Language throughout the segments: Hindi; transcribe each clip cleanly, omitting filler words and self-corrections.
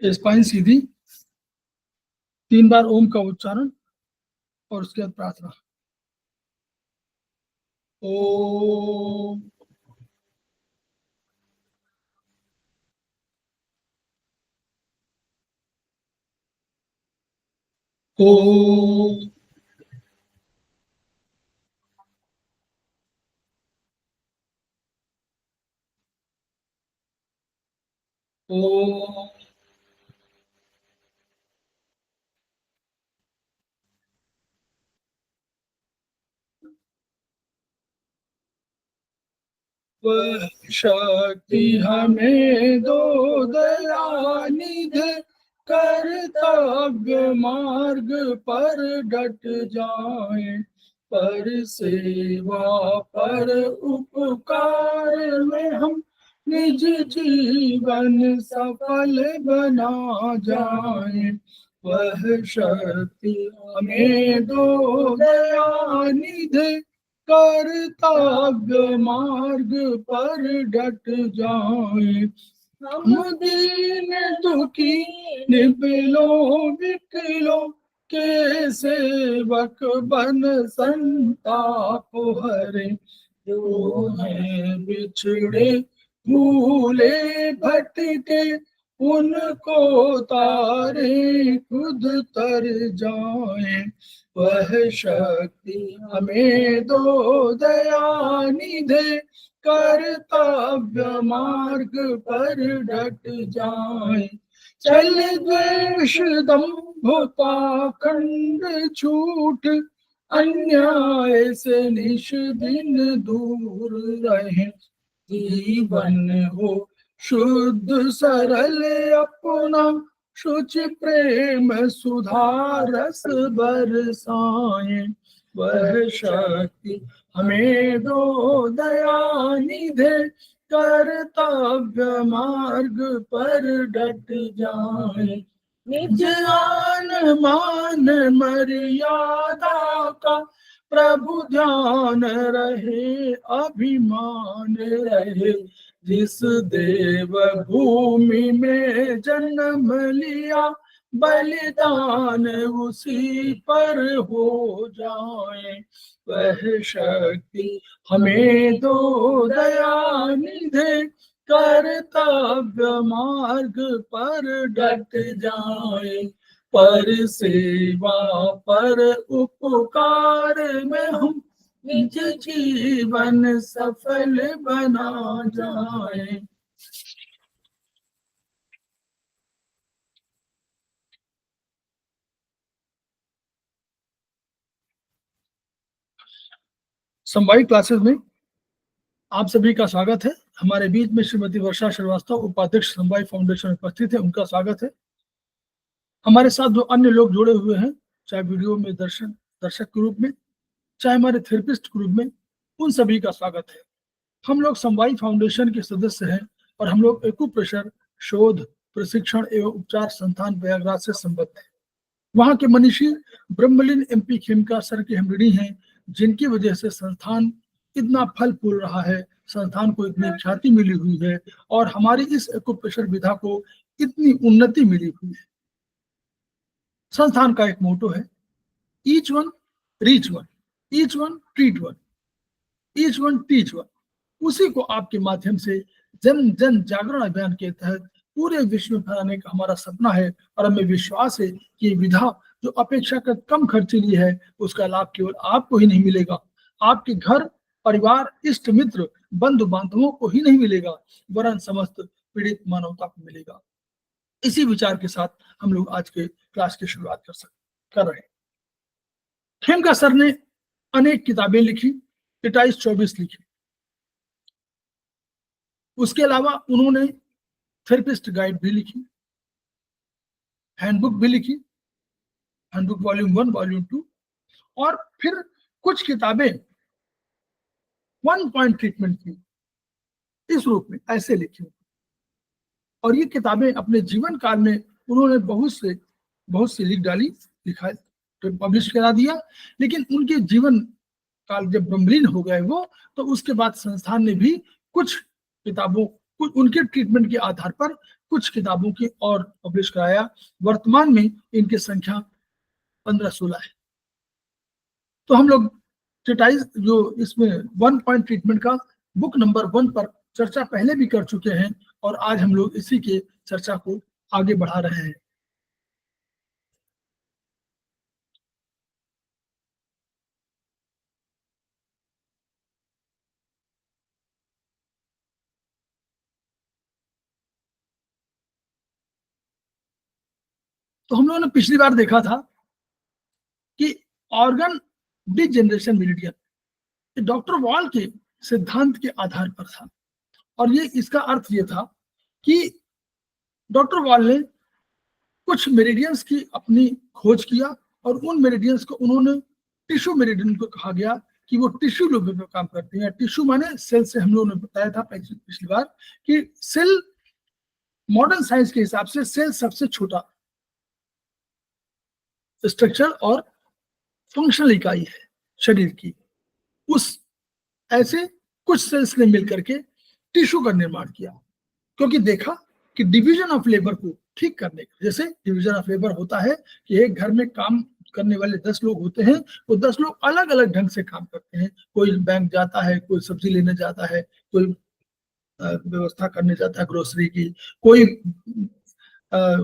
स्पाइन सीधी, 3 बार ओम का उच्चारण और उसके बाद प्रार्थना। ओम ओम ओम वह शक्ति हमें दो दयानिधि, कर्तव्य मार्ग पर डट जाए, पर सेवा पर उपकार में हम निज जीवन सफल बना जाए। वह शक्ति हमें दो दयानिधि, कर्तव्य मार्ग पर डट जाए। हम दीन दुखी निबिलो विकलो के सेवक बन संताप हरे, जो है बिछड़े भूले भटके, उनको तारे खुद तर जाए। वह शक्ति हमें दो दयानिधि, कर्तव्य मार्ग पर डट जाए। चल द्वेष दंभ पाखंड छूट, अन्याय से निश दिन दूर रहे। जीवन हो शुद्ध सरल अपना, शुचि प्रेम सुधारस बरसाए। वह शक्ति हमें दो दयानिधि, कर्तव्य मार्ग पर डट जाए। निज आन मान मर्यादा का प्रभु ध्यान रहे, अभिमान रहे। जिस देव भूमि में जन्म लिया, बलिदान उसी पर हो जाए। वह शक्ति हमें दो दयानिधि, कर्तव्य मार्ग पर डट जाए। पर सेवा पर उपकार में हम निज जीवन सफल बना जाए। समवायिक क्लासेस में आप सभी का स्वागत है। हमारे बीच में श्रीमती वर्षा श्रीवास्तव, उपाध्यक्ष समवायिक फाउंडेशन उपस्थित है, उनका स्वागत है। हमारे साथ जो अन्य लोग जुड़े हुए हैं, चाहे वीडियो में दर्शक के रूप में, चाहे हमारे थेरेपिस्ट के रूप में, उन सभी का स्वागत है। हम लोग समवायिक फाउंडेशन के सदस्य हैं और हम लोग एक्यूप्रेशर शोध, प्रशिक्षण एवं उपचार संस्थान प्रयागराज से संबद्ध हैं। वहाँ के मनीषी ब्रह्मलीन MP खेमका सर के हम ऋणी हैं, जिनकी वजह से संस्थान इतना फल फूल रहा है, संस्थान को इतनी ख्याति मिली हुई है और हमारी इस एक्यूप्रेशर विधा को इतनी उन्नति मिली हुई है। संस्थान का एक मोटो है, each one reach one, each one treat one, each one teach one. उसी को आपके माध्यम से जन जन जागरण अभियान के तहत पूरे विश्व में फैलाने का हमारा सपना है और हमें विश्वास है कि ये विधा जो अपेक्षाकृत कम खर्चीली है, उसका लाभ केवल आपको ही नहीं मिलेगा, आपके घर परिवार इष्ट मित्र बंधु बांधवों को ही नहीं मिलेगा, वरन समस्त पीड़ित मानवता को मिलेगा। इसी विचार के साथ हम लोग आज के क्लास की शुरुआत कर रहे हैं। खेमका सर ने अनेक किताबें लिखी, 23-24 लिखी। उसके अलावा उन्होंने थेरेपिस्ट गाइड भी लिखी, हैंडबुक भी लिखी, हैंडबुक वॉल्यूम 1, वॉल्यूम 2, और फिर कुछ किताबें 1 पॉइंट ट्रीटमेंट की इस रूप में ऐसे लिखी। और ये किताबें अपने जीवन काल में उन्होंने बहुत से लिख डाली, लिखा, तो पब्लिश करा दिया। लेकिन उनके जीवन काल जब ब्रह्मलीन हो गए वो, तो उसके बाद संस्थान ने भी कुछ किताबों कुछ उनके ट्रीटमेंट के आधार पर कुछ किताबों की और पब्लिश कराया। वर्तमान में इनकी संख्या 15-16 है। तो हम लोग ट्रीटाइज जो इसमें 1 पॉइंट ट्रीटमेंट का बुक नंबर 1 पर चर्चा पहले भी कर चुके हैं और आज हम लोग इसी के चर्चा को आगे बढ़ा रहे हैं। तो हम लोगों ने पिछली बार देखा था कि organ degeneration meridian doctor wall के सिद्धांत के आधार पर था और ये इसका अर्थ ये था कि डॉक्टर वॉल ने कुछ मेरिडियंस की अपनी खोज किया और उन मेरिडियंस को उन्होंने टिश्यू मेरिडियन को कहा गया कि वो टिश्यू लेवल पे काम करते हैं। टिश्यू माने सेल से हम लोगों ने बताया था पिछली बार कि सेल मॉडर्न साइंस के हिसाब से सेल सबसे छोटा स्ट्रक्चर और फंक्शनल इकाई है शरीर की। उस ऐसे कुछ सेल्स ने मिलकर के टिश्यू का निर्माण किया क्योंकि देखा कि डिवीजन ऑफ लेबर को ठीक करने का, जैसे डिवीजन ऑफ लेबर होता है कि एक घर में काम करने वाले 10 लोग होते हैं, वो 10 लोग अलग अलग ढंग से काम करते हैं। कोई बैंक जाता है, कोई सब्जी लेने जाता है, कोई व्यवस्था करने जाता है ग्रोसरी की, कोई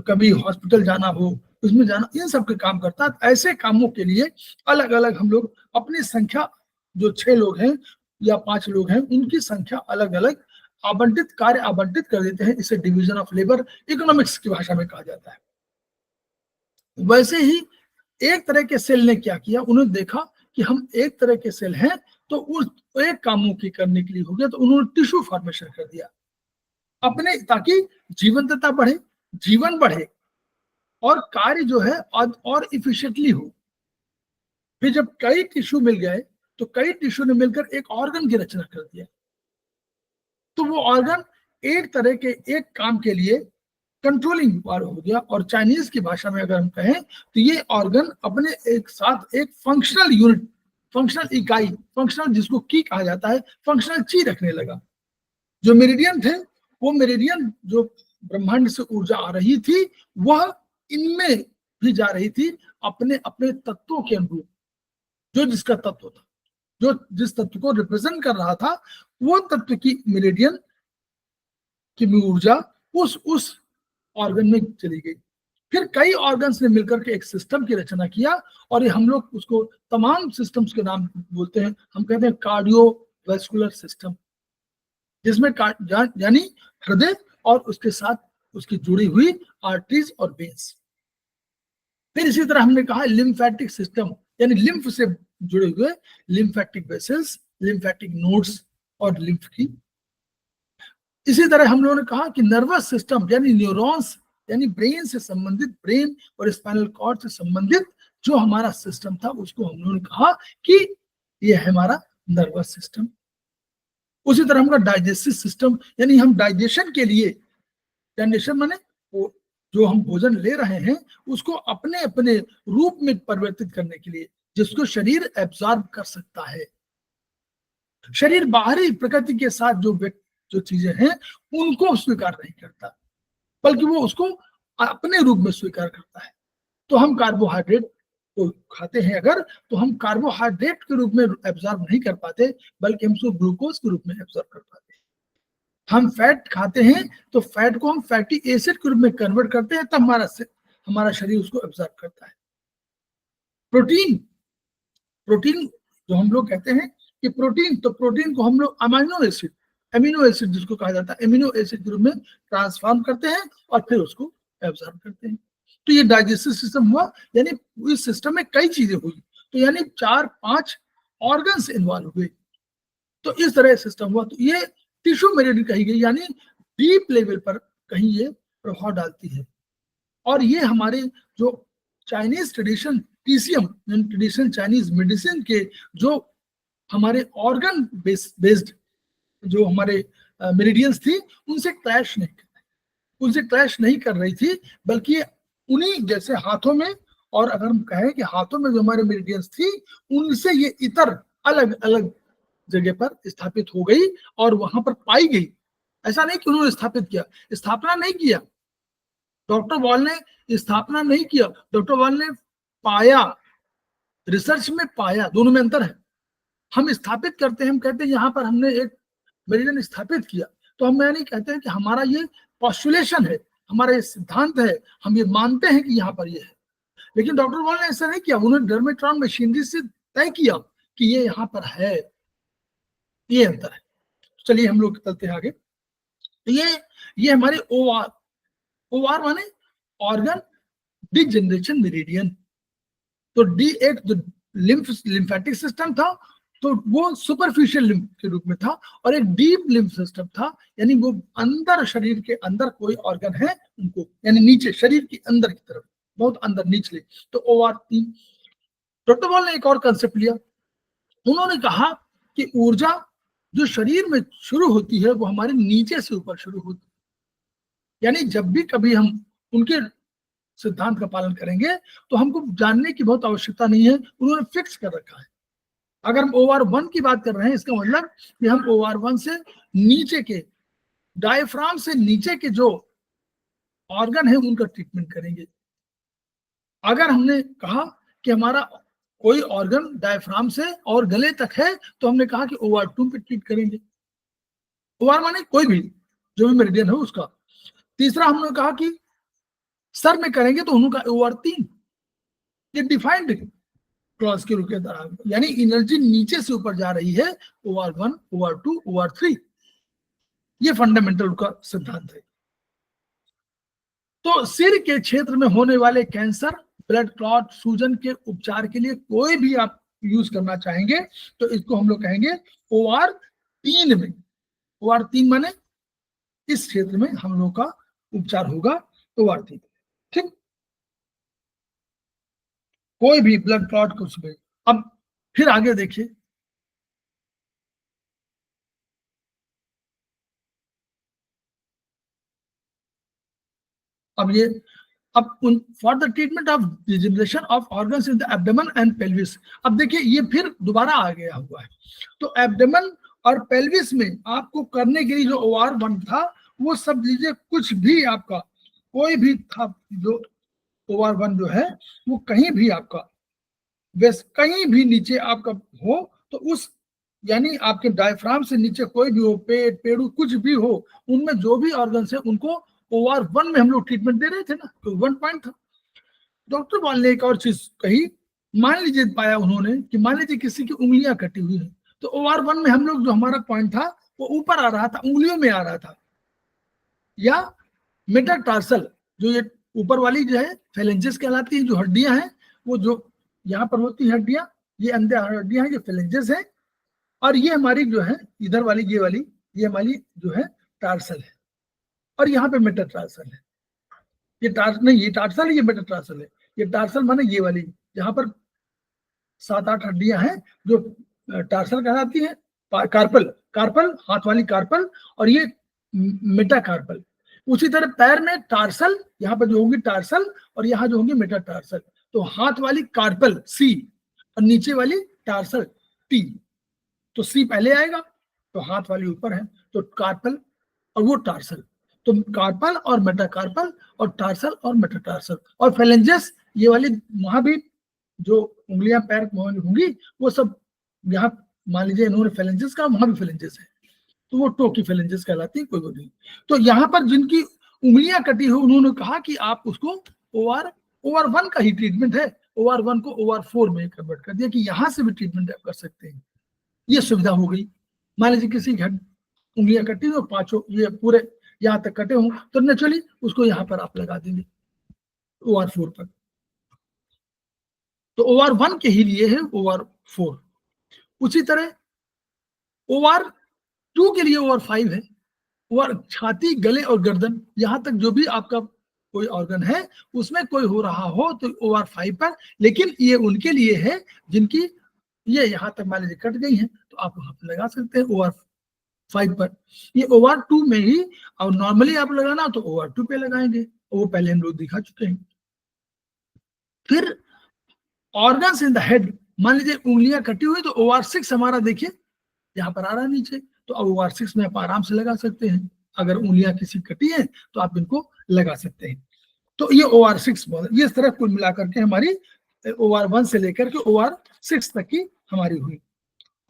कभी हॉस्पिटल जाना हो उसमें जाना, इन सब के काम करता है। ऐसे कामों के लिए अलग अलग हम लोग अपनी संख्या जो 6 लोग हैं या 5 लोग हैं उनकी संख्या अलग अलग आवंटित कार्य आवंटित कर देते हैं। इसे डिवीजन ऑफ लेबर इकोनॉमिक्स की भाषा में कहा जाता है। वैसे ही एक तरह के सेल ने क्या किया, उन्होंने देखा कि हम एक तरह के सेल हैं तो उस एक कामों की करने के लिए हो गया, तो उन्होंने टिश्यू फॉर्मेशन कर दिया अपने, ताकि जीवंतता बढ़े, जीवन बढ़े और कार्य जो है और इफिशिएंटली हो। फिर जब कई टिश्यू मिल गए तो कई टिश्यू ने मिलकर एक ऑर्गन की रचना कर दिया। तो वो ऑर्गन एक तरह के एक काम के लिए कंट्रोलिंग पावर हो गया। और चाइनीज की भाषा में अगर हम कहें तो ये ऑर्गन अपने एक साथ एक फंक्शनल यूनिट, फंक्शनल इकाई, फंक्शनल जिसको की कहा जाता है, फंक्शनल ची रखने लगा। जो मेरिडियन थे वो मेरिडियन जो ब्रह्मांड से ऊर्जा आ रही थी वह इनमें भी जा रही थी अपने अपने तत्वों के अनुरूप। जो जिसका तत्व था, जो जिस तत्व को रिप्रेजेंट कर रहा था, वो तत्व की मेरिडियन की ऊर्जा उस ऑर्गन में चली गई। फिर कई ऑर्गन्स ने मिलकर के एक सिस्टम की रचना किया और ये हम लोग उसको तमाम सिस्टम्स के नाम बोलते हैं। हम कहते हैं कार्डियोवैस्कुलर सिस्टम, जिसमें यानी हृदय और उसके साथ उसकी जुड़ी हुई आर्टरीज और वेन्स। फिर इसी तरह हमने कहा लिम्फेटिक सिस्टम, यानी लिम्फ से जुड़े हुए लिम्फेटिक वेसल्स, लिम्फेटिक नोड्स और लिम्फ की। इसी तरह हम लोगों ने कहा कि नर्वस सिस्टम यानी न्यूरॉन्स, यानी ब्रेन से संबंधित, ब्रेन और स्पाइनल कॉर्ड से संबंधित जो हमारा सिस्टम था उसको हम लोगों ने कहा कि ये है हमारा नर्वस सिस्टम। उसी तरह हमारा डाइजेस्टिव सिस्टम, यानी हम डाइजेशन के लिए, डाइजेशन माने वो जो हम भोजन ले रहे हैं उसको अपने अपने रूप में परिवर्तित करने के लिए, जिसको शरीर एब्जॉर्ब कर सकता है। शरीर बाहरी प्रकृति के साथ जो चीजें हैं उनको स्वीकार नहीं करता, बल्कि वो उसको अपने रूप में स्वीकार करता है। तो हम कार्बोहाइड्रेट को खाते हैं अगर, तो हम कार्बोहाइड्रेट के रूप में एब्जॉर्ब नहीं कर पाते, बल्कि हम उसको ग्लूकोज के रूप में एब्जॉर्ब कर पाते हैं। हम फैट खाते हैं तो फैट को हम फैटी एसिड के रूप में कन्वर्ट करते हैं, तब हमारा शरीर उसको एब्जॉर्ब करता है। प्रोटीन जो हम लोग कहते हैं कि प्रोटीन, तो प्रोटीन को हम लोग अमीनो एसिड जिसको कहा जाता है, अमीनो एसिड के रूप में ट्रांसफॉर्म करते हैं और फिर उसको एब्जॉर्ब करते हैं। तो ये डाइजेस्टिव सिस्टम हुआ, यानी इस सिस्टम में कई चीजें हुई, तो यानी 4-5 ऑर्गन्स इन्वॉल्व हुए। तो इस तरह सिस्टम हुआ। तो ये टिश्यू मेरिडियन कही गई, यानी डीप लेवल पर कहीं ये प्रभाव डालती है। और ये हमारे जो Chinese tradition TCM, traditional Chinese medicine के जो हमारे ऑर्गन बेस्ड जो हमारे मेरिडियंस थी उनसे क्लैश नहीं कर रही थी, बल्कि उन्हीं जैसे हाथों में, और अगर हम कहें कि हाथों में जो हमारे मेरिडियंस थी उनसे ये इतर अलग अलग जगह पर स्थापित हो गई और वहां पर पाई गई। ऐसा नहीं कि उन्होंने स्थापित किया, स्थापना नहीं किया, डॉक्टर बॉल ने स्थापना नहीं किया, डॉक्टर बॉल ने पाया, रिसर्च में पाया, दोनों में अंतर है। हम स्थापित करते हैं, हम कहते हैं यहाँ पर हमने एक मेरिडियन स्थापित किया, तो हम नहीं कहते हैं कि हमारा ये पॉस्टुलेशन है, हमारा ये सिद्धांत है, हम ये मानते हैं कि यहाँ पर ये है। लेकिन डॉक्टर बॉल ने ऐसा नहीं किया, उन्होंने डर्मेट्रॉन मशीनरी से तय किया कि ये यहाँ पर है, ये अंतर है। चलिए हम लोग चलते हैं आगे। ये हमारे ओआर, ओआर माने ऑर्गन डिजनरेशन मेरिडियन। तो डी एक जो लिम्फेटिक सिस्टम था, तो वो सुपरफिशियल लिम्फ के रूप में था, और एक डीप लिम्फ सिस्टम था, यानी वो अंदर, शरीर के अंदर कोई ऑर्गन है उनको, यानी नीचे शरीर के अंदर की तरफ, बहुत अंदर निचले, तो ओआर 3। डॉक्टर बॉल ने एक और कंसेप्ट लिया, उन्होंने कहा कि ऊर्जा जो शरीर में शुरू होती है वो हमारे नीचे से ऊपर शुरू होती है, यानी जब भी कभी हम उनके सिद्धांत का पालन करेंगे तो हमको जानने की बहुत आवश्यकता नहीं है, उन्होंने फिक्स कर रखा है। अगर हम OR1 की बात कर रहे हैं, इसका मतलब कि हम OR1 से नीचे के, डायफ्राम से नीचे के जो ऑर्गन है उनका ट्रीटमेंट करेंगे। अगर हमने कहा कि हमारा कोई ऑर्गन डायफ्राम से और गले तक है, तो हमने कहा कि OR2 पे ट्रीट करेंगे। OR माने कोई भी जो भी मेरिडियन है उसका। तीसरा हमने कहा कि सर में करेंगे, तो उनका OR3, ये डिफाइंड क्लॉज के रूप के दौरान, यानी एनर्जी नीचे से ऊपर जा रही है, OR1, OR2, OR3, ये फंडामेंटल का सिद्धांत है। तो सिर के क्षेत्र में होने वाले कैंसर, ब्लड क्लॉट, सूजन के उपचार के लिए कोई भी आप यूज करना चाहेंगे तो इसको हम लोग कहेंगे OR3 में। OR3 माने इस क्षेत्र में हम लोग का उपचार होगा OR3, ठीक। कोई भी ब्लड क्लॉट कुछ भी। अब फिर आगे देखिए, अब for the treatment of degeneration of organs in the abdomen and pelvis. अब देखिए ये फिर दोबारा आ गया हुआ है। तो एब्डोमेन और पेल्विस में आपको करने के लिए जो OR1 था, वो सब लीजिए, कुछ भी आपका कोई भी था जो OR1 जो है वो कहीं भी आपका वेस्ट, कहीं भी नीचे आपका हो, तो उस, यानी आपके डायफ्राम से नीचे कोई भी हो, पेट, पेड़ू, कुछ भी हो, उनमें जो भी ऑर्गन है उनको OR1 में हम लोग ट्रीटमेंट दे रहे थे ना, तो 1 पॉइंट था। डॉक्टर बॉल ने एक और चीज कही, मान लीजिए पाया उन्होंने कि मान लीजिए किसी की उंगलियां कटी हुई है, तो OR1 में हम लोग जो हमारा पॉइंट था वो ऊपर आ रहा था, उंगलियों में आ रहा था, या मेटाटार्सल, जो ये ऊपर वाली जो है फेलेंजेस कहलाती है, जो हड्डियां हैं, वो जो यहाँ पर होती है हड्डियां, ये अंदर हड्डियां हैं, ये फेलेंजेस है, और ये हमारी जो है इधर वाली, ये हमारी जो है टार्सल है, और यहाँ पे मेटाटार्सल है। ये टार्सल है, ये मेटाटार्सल है। ये टार्सल माने ये वाली, जहां पर 7-8 हड्डियां हैं जो टार्सल कहलाती है, कार्पल हाथ वाली कार्पल, और ये मेटाकार्पल। उसी तरह पैर में टार्सल, यहाँ पर जो होगी टार्सल, और यहाँ जो होगी मेटाटार्सल। तो हाथ वाली कार्पल C, और नीचे वाली टार्सल T। तो C पहले आएगा, तो हाथ वाली ऊपर है, तो कार्पल और वो टार्सल। तो कार्पल और मेटाकार्पल, और टार्सल और मेटाटार्सल, और फेलेंजेस, ये वाली वहां भी जो उंगलियां पैर होंगी वो सब, यहाँ मान लीजिए इन्होंने फेलेंजेस का, वहां भी फेलेंजेस है, तो वो टो की फेलेंजेस कहलाती है, कोई नहीं। तो यहाँ पर जिनकी उंगलियां कटी हो, उन्होंने कहा कि आप उसको OR1 का ही ट्रीटमेंट है, OR1 को OR4 में कन्वर्ट कर दिया कि यहाँ से भी ट्रीटमेंट आप कर सकते हैं, ये सुविधा हो गई। मान लीजिए किसी की उंगलियां कटी हो, पांचों ये पूरे यहाँ तक कटे हों, तो नेचुरली उसको यहाँ पर आप लगा देंगे OR4 पर। तो OR1 के ही लिए है OR4। उसी तरह OR2 के लिए OR5 है। छाती, गले और गर्दन, यहां तक जो भी आपका कोई ऑर्गन है उसमें कोई हो रहा हो तो OR5 पर, लेकिन ये उनके लिए है जिनकी ये यहाँ तक मान लीजिए कट गई है, तो आप वहां पर लगा सकते हैं OR5 पर। ये OR2 में ही, और नॉर्मली आप लगाना तो OR2 पे लगाएंगे, वो पहले हम लोग दिखा चुके हैं। फिर ऑर्गन्स इन द हेड, मान लीजिए उंगलियां कटी हुई, तो OR6 हमारा देखिए यहाँ पर आ रहा है नीचे, तो OR6 में आप आराम से लगा सकते हैं। अगर उंगलियां किसी कटी हैं तो आप इनको लगा सकते हैं। तो ये OR6 मॉडल, ये इस तरह कुल मिलाकर के हमारी OR1 से लेकर के OR6 तक की हमारी हुई।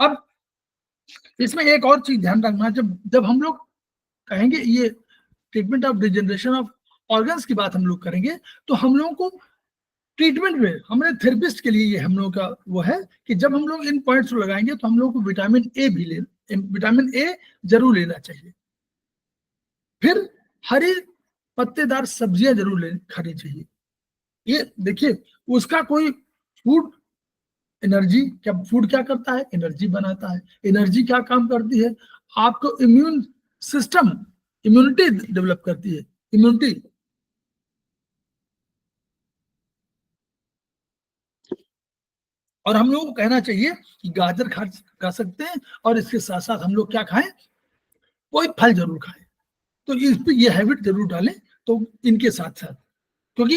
अब इसमें एक और चीज ध्यान रखना, जब जब हम लोग कहेंगे ये treatment of degeneration of organs की बात हम लोग करेंगे, तो हम लोगों को ट्रीटमेंट में हमारे थेरेपिस्ट के लिए ये हम लोगों का वो है कि जब हम लोग इन पॉइंट्स को लगाएंगे तो हम लोग को विटामिन ए भी विटामिन ए जरूर लेना चाहिए। फिर हरी पत्तेदार सब्जियां जरूर खानी चाहिए। ये देखिए, उसका कोई फूड एनर्जी, क्या फूड क्या करता है, एनर्जी बनाता है। एनर्जी क्या काम करती है, आपको इम्यून सिस्टम, इम्यूनिटी डेवलप करती है, इम्यूनिटी। और हम लोगों को कहना चाहिए कि गाजर खा सकते हैं, और इसके साथ साथ हम लोग क्या खाएं, कोई फल जरूर खाएं। तो इस पे ये हैबिट जरूर डालें, तो इनके साथ साथ, क्योंकि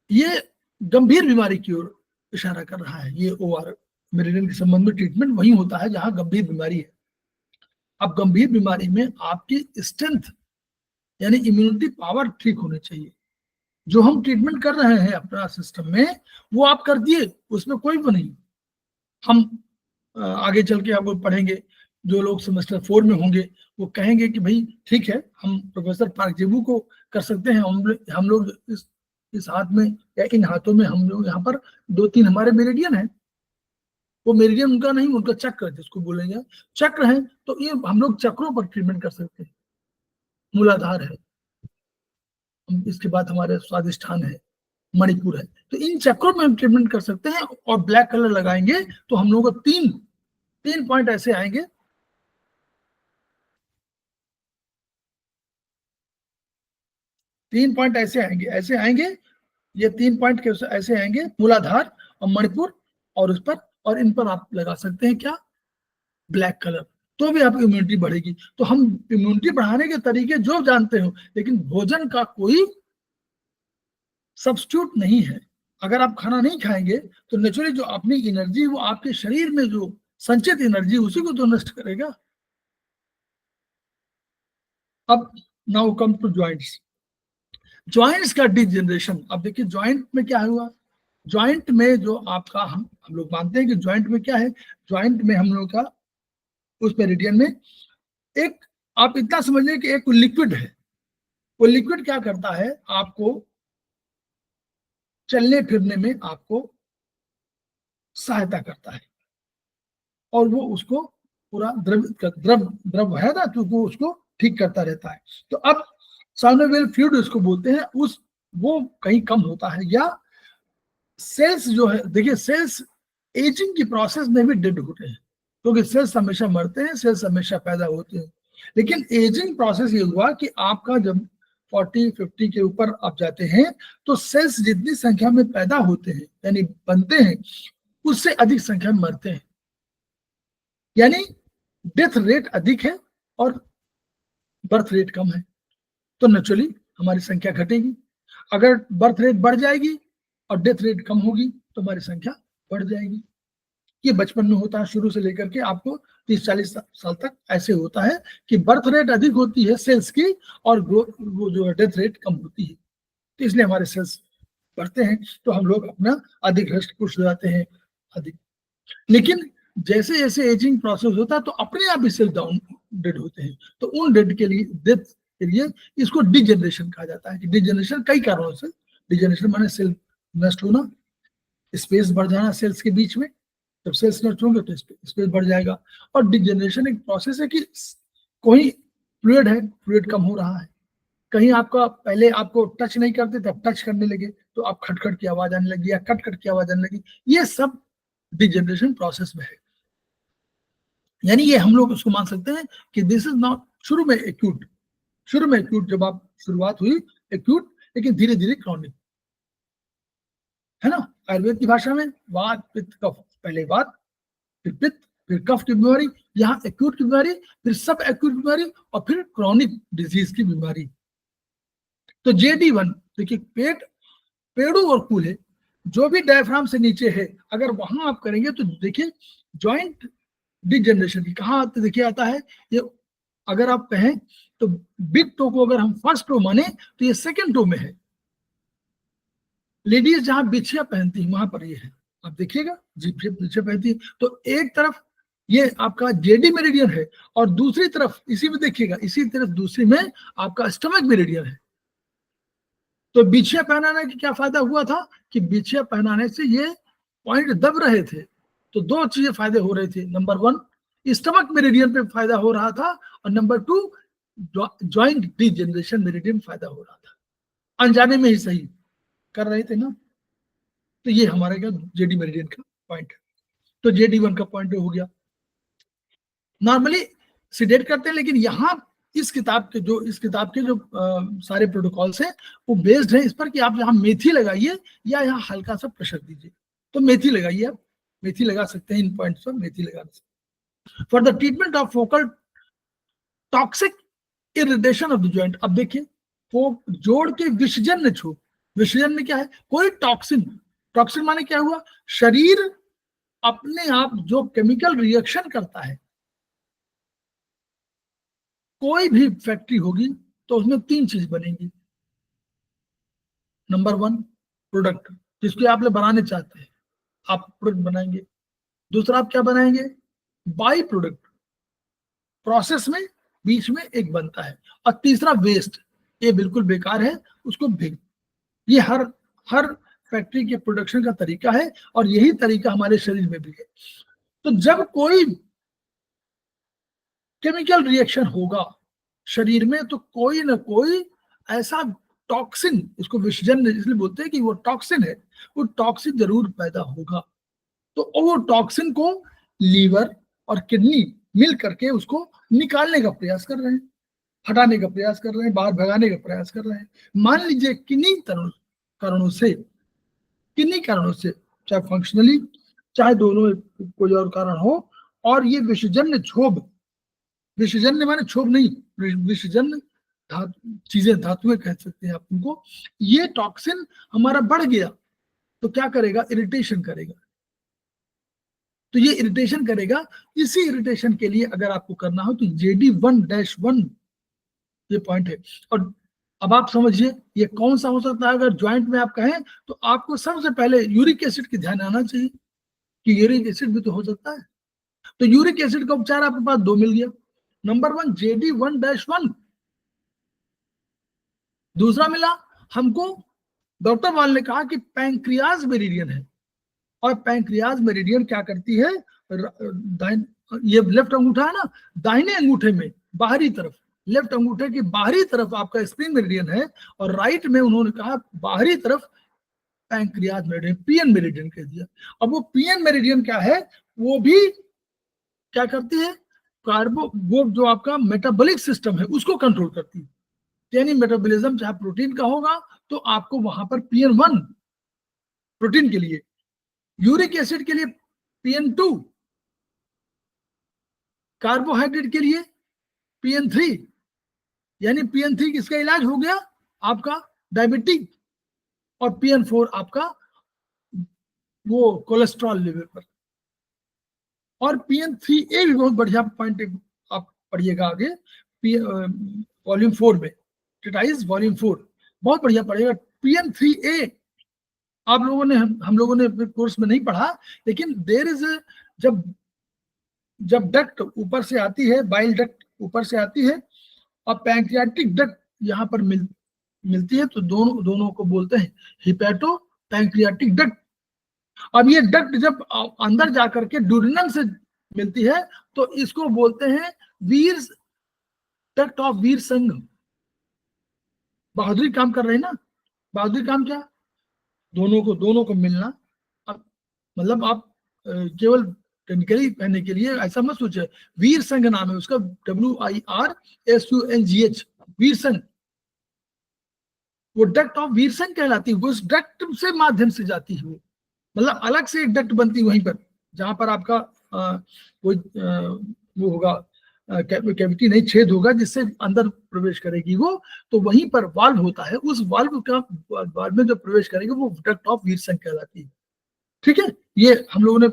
ये गंभीर बीमारी की ओर इशारा कर रहा है। ये OR मेरिडियन के संबंध में ट्रीटमेंट वही होता है जहां गंभीर बीमारी है। अब गंभीर बीमारी में आपकी स्ट्रेंथ यानी इम्यूनिटी पावर ठीक होनी चाहिए। जो हम ट्रीटमेंट कर रहे हैं अपना सिस्टम में, वो आप कर दिए, उसमें कोई वो नहीं। हम आगे चल के आपको पढ़ेंगे, जो लोग सेमेस्टर 4 में होंगे वो कहेंगे कि भाई ठीक है, हम प्रोफेसर पार्क जेबू को कर सकते हैं। हम लोग इस हाथ में या इन हाथों में हम लोग यहाँ पर 2-3 हमारे मेरिडियन है। वो मेरिडियन उनका नहीं, उनका चक्र है जिसको बोलेंगे, चक्र है। तो ये हम लोग चक्रों पर ट्रीटमेंट कर सकते हैं। मूलाधार है, इसके बाद हमारे स्वादिष्ठान है, मणिपुर है। तो इन चक्रों में हम ट्रीटमेंट कर सकते हैं। और ब्लैक कलर लगाएंगे तो हम लोग को तीन पॉइंट ऐसे आएंगे। ऐसे आएंगे। ये 3 पॉइंट ऐसे आएंगे, मूलाधार और मणिपुर और उस पर, और इन पर आप लगा सकते हैं क्या, ब्लैक कलर। तो भी आपकी इम्यूनिटी बढ़ेगी। तो हम इम्यूनिटी बढ़ाने के तरीके जो जानते हो, लेकिन भोजन का कोई सब्स्टिट्यूट नहीं है। अगर आप खाना नहीं खाएंगे तो नेचुरली जो अपनी एनर्जी, वो आपके शरीर में जो संचित एनर्जी, उसी को तो नष्ट करेगा। अब now come to joints. Joints का डिजेनरेशन, अब देखिए ज्वाइंट में क्या हुआ। ज्वाइंट में जो आपका, हम लोग मानते हैं कि ज्वाइंट में क्या है, ज्वाइंट में हम लोग का उस मेरिडियन में एक, आप इतना समझिए कि एक लिक्विड है। वो लिक्विड क्या करता है, आपको चलने फिरने में आपको सहायता करता है, और वो उसको पूरा द्रव है ना, तो वो उसको ठीक करता रहता है। तो अब साइनोवियल फ्लूइड उसको बोलते हैं, उस वो कहीं कम होता है, या सेल्स जो है, देखिए सेल्स एजिंग की प्रोसेस में भी डेड होते हैं, क्योंकि सेल्स हमेशा मरते हैं, सेल्स हमेशा पैदा होते हैं। लेकिन एजिंग प्रोसेस ये हुआ कि आपका जब 40-50 के ऊपर आप जाते हैं, तो सेल्स जितनी संख्या में पैदा होते हैं यानी बनते हैं, उससे अधिक संख्या में मरते हैं। यानी डेथ रेट अधिक है और बर्थ रेट कम है। तो नेचुरली हमारी संख्या घटेगी। अगर बर्थ रेट बढ़ जाएगी और डेथ रेट कम होगी तो हमारी संख्या बढ़ जाएगी। ये बचपन में होता है, शुरू से लेकर के आपको 30-40 साल तक ऐसे होता है कि बर्थ रेट अधिक होती है सेल्स की, और वो जो डेथ रेट कम होती है। तो इसलिए हमारे सेल्स बढ़ते हैं, तो हम लोग अपना अधिक हृष्ट पुष्ट हो जाते हैं अधिक। लेकिन जैसे जैसे एजिंग प्रोसेस होता है तो अपने आप ही सेल डाउन डेड होते हैं। तो उन डेड के लिए, डेथ के लिए, इसको डिजेनरेशन कहा जाता है। कि डिजेनरेशन कई कारणों से, डिजेनरेशन माने सेल नष्ट होना, स्पेस बढ़ जाना सेल्स के बीच में, जब सेल्स नष्ट होंगे तो स्पेस बढ़ जाएगा। और डिजेनरेशन एक प्रोसेस है कि कोई फ्लूइड है, फ्लूइड कम हो रहा है, कहीं आपका पहले आपको टच नहीं करते थे, अब टच करने लगे तो आप खटखट की आवाज आने लगी या कट कट की आवाज आने लगी। ये सब डिजेनरेशन प्रोसेस में है। यानी ये हम लोग उसको मान सकते हैं कि दिस इज नॉट शुरू में एक्यूट, जब आप शुरुआत हुई एक्यूट, लेकिन धीरे धीरे क्रॉनिक, है ना। आयुर्वेद की भाषा में वात पित्त कफ, पहले वात फिर पित्त फिर कफ की बीमारी, यहाँ एक्यूट की बीमारी, फिर सब एक्यूट बीमारी, और फिर क्रॉनिक डिजीज की बीमारी। तो JD1 देखिए, पेड़ू और कूल्हे जो भी डायफ्राम से नीचे है, अगर वहां आप करेंगे तो देखिए ज्वाइंट डिजेनरेशन की कहाँ देखिए आता है, ये अगर आप कहें तो बिग टो को अगर हम फर्स्ट टो माने तो ये सेकंड टो में है। लेडीज जहां बिछिया पहनती है वहां पर ये है, आप देखिएगा जी बिछिया पहनती है। तो एक तरफ ये आपका जेडी मेरिडियन है और दूसरी तरफ इसी में देखिएगा, इसी तरफ दूसरी में आपका स्टमक मेरिडियन है। तो बिछिया पहनाने का क्या फायदा हुआ था कि बिछिया पहनाने से ये पॉइंट दब रहे थे। तो दो चीजें फायदे हो रहे थे, नंबर 1 स्टमक मेरिडियन पे फायदा हो रहा था और नंबर 2 जॉइंट डिजेनरेशन मेरिडियन फायदा हो रहा था। अनजाने में ही सही कर रहे थे ना। तो ये हमारे क्या जेडी मेरिडियन का पॉइंट है। तो जेडी1 का पॉइंट हो गया। नॉर्मली सीडेट करते हैं, लेकिन यहाँ इस किताब के जो सारे प्रोटोकॉल्स हैं वो बेस्ड है इस पर कि आप यहाँ मेथी लगाइए या यहाँ हल्का सा प्रेशर दीजिए। तो मेथी लगाइए, आप मेथी लगा सकते हैं, इन पॉइंट्स पर मेथी लगा सकते हैं। For the treatment of focal toxic irritation of the joint. अब देखिए जोड़ के विषजन्य क्षोभ, विषजन्य क्या है, कोई टॉक्सिन, टॉक्सिन माने क्या हुआ, शरीर अपने आप जो केमिकल रिएक्शन करता है, कोई भी फैक्ट्री होगी तो उसमें 3 चीज बनेंगी। नंबर 1 प्रोडक्ट, जिसको आप लोग बनाने चाहते हैं, आप प्रोडक्ट बनाएंगे। दूसरा आप क्या बनाएंगे, बाई प्रोडक्ट, प्रोसेस में बीच में एक बनता है। और तीसरा वेस्ट, ये बिल्कुल बेकार है, उसको फेंक। ये हर फैक्ट्री के प्रोडक्शन का तरीका है और यही तरीका हमारे शरीर में भी है। तो जब कोई केमिकल रिएक्शन होगा शरीर में तो कोई ना कोई ऐसा टॉक्सिन, इसको विषजन्य इसलिए बोलते हैं कि वो टॉक्सिन है, वो टॉक्सिन जरूर पैदा होगा। तो वो टॉक्सिन को लीवर और किडनी मिल करके उसको निकालने का प्रयास कर रहे हैं, हटाने का प्रयास कर रहे हैं, बाहर भगाने का प्रयास कर रहे हैं। मान लीजिए किन्हीं कारणों से, चाहे फंक्शनली चाहे दोनों कोई और कारण हो, और ये विषजन्य क्षोभ, विषजन्य माने क्षोभ नहीं, विषजन्य चीजें, धातुएं कह सकते हैं आप उनको, ये टॉक्सिन हमारा बढ़ गया तो क्या करेगा, इरिटेशन करेगा। तो ये इरिटेशन करेगा। इसी इरिटेशन के लिए अगर आपको करना हो तो JD1-1 ये पॉइंट है। और अब आप समझिए ये कौन सा हो सकता है। अगर ज्वाइंट में आप कहें तो आपको सबसे पहले यूरिक एसिड की ध्यान आना चाहिए कि यूरिक एसिड भी तो हो सकता है। तो यूरिक एसिड का उपचार आपके पास 2 मिल गया। नंबर 1 JD1-1, दूसरा मिला हमको, डॉक्टर वाल ने कहा कि पैंक्रियाज मेरिडियन है, और पैंक्रियाज मेरिडियन क्या करती है, ये लेफ्ट अंगूठा है ना, दाहिने अंगूठे में बाहरी तरफ, लेफ्ट अंगूठे की बाहरी तरफ आपका स्प्रिंग मेरिडियन है, और राइट में उन्होंने कहा बाहरी तरफ पैंक्रियाज मेरिडियन, पीएन मेरिडियन कह दिया। अब वो पीएन मेरिडियन क्या है, वो भी क्या करती है, वो जो आपका मेटाबॉलिक सिस्टम है उसको कंट्रोल करती है। यानी मेटाबॉलिज्म चाहे प्रोटीन का होगा तो आपको वहां पर PN1 प्रोटीन के लिए, यूरिक एसिड के लिए PN2, कार्बोहाइड्रेट के लिए PN3, यानी PN3 किसका इलाज हो गया, आपका डायबिटिक, और PN4 आपका वो कोलेस्ट्रॉल लेवल पर। और PN3A भी बहुत बढ़िया पॉइंट आप पढ़िएगा आगे, वॉल्यूम 4 में, ट्रीटाइज वॉल्यूम 4, बहुत बढ़िया पढ़िएगा। PN3A आप लोगों ने, हम लोगों ने कोर्स में नहीं पढ़ा, लेकिन देयर इज, जब डक्ट ऊपर से आती है, बाइल डक्ट ऊपर से आती है और पैंक्रियाटिक डक्ट यहाँ पर मिलती है, तो दोनों को बोलते हैं हिपैटो पैंक्रियाटिक डक्ट। अब ये डक्ट जब अंदर जाकर के ड्यूडेनम से मिलती है तो इसको बोलते हैं वीर डक्ट ऑफ वीर संघ। बहादुरी काम कर रहे हैं ना, बहादुरी काम क्या, दोनों को मिलना। अब मतलब आप केवल टेक्निकली कहने के लिए ऐसा मत सोचे, वीर संघ नाम है उसका, WIRSUNGH, वीर संघ, वो डक्ट ऑफ वीर संघ कहलाती है। उस डक्ट से माध्यम से जाती है वो, मतलब अलग से एक डक्ट बनती है वहीं पर, जहां पर आपका वो होगा, कैविटी नहीं, छेद होगा जिससे अंदर प्रवेश करेगी वो, तो वहीं पर वाल्व होता है, उस वाल्व में जो प्रवेश करेगी वो डक्ट ऑफ वीर संघ कहलाती है। ठीक है, ये हम लोगों ने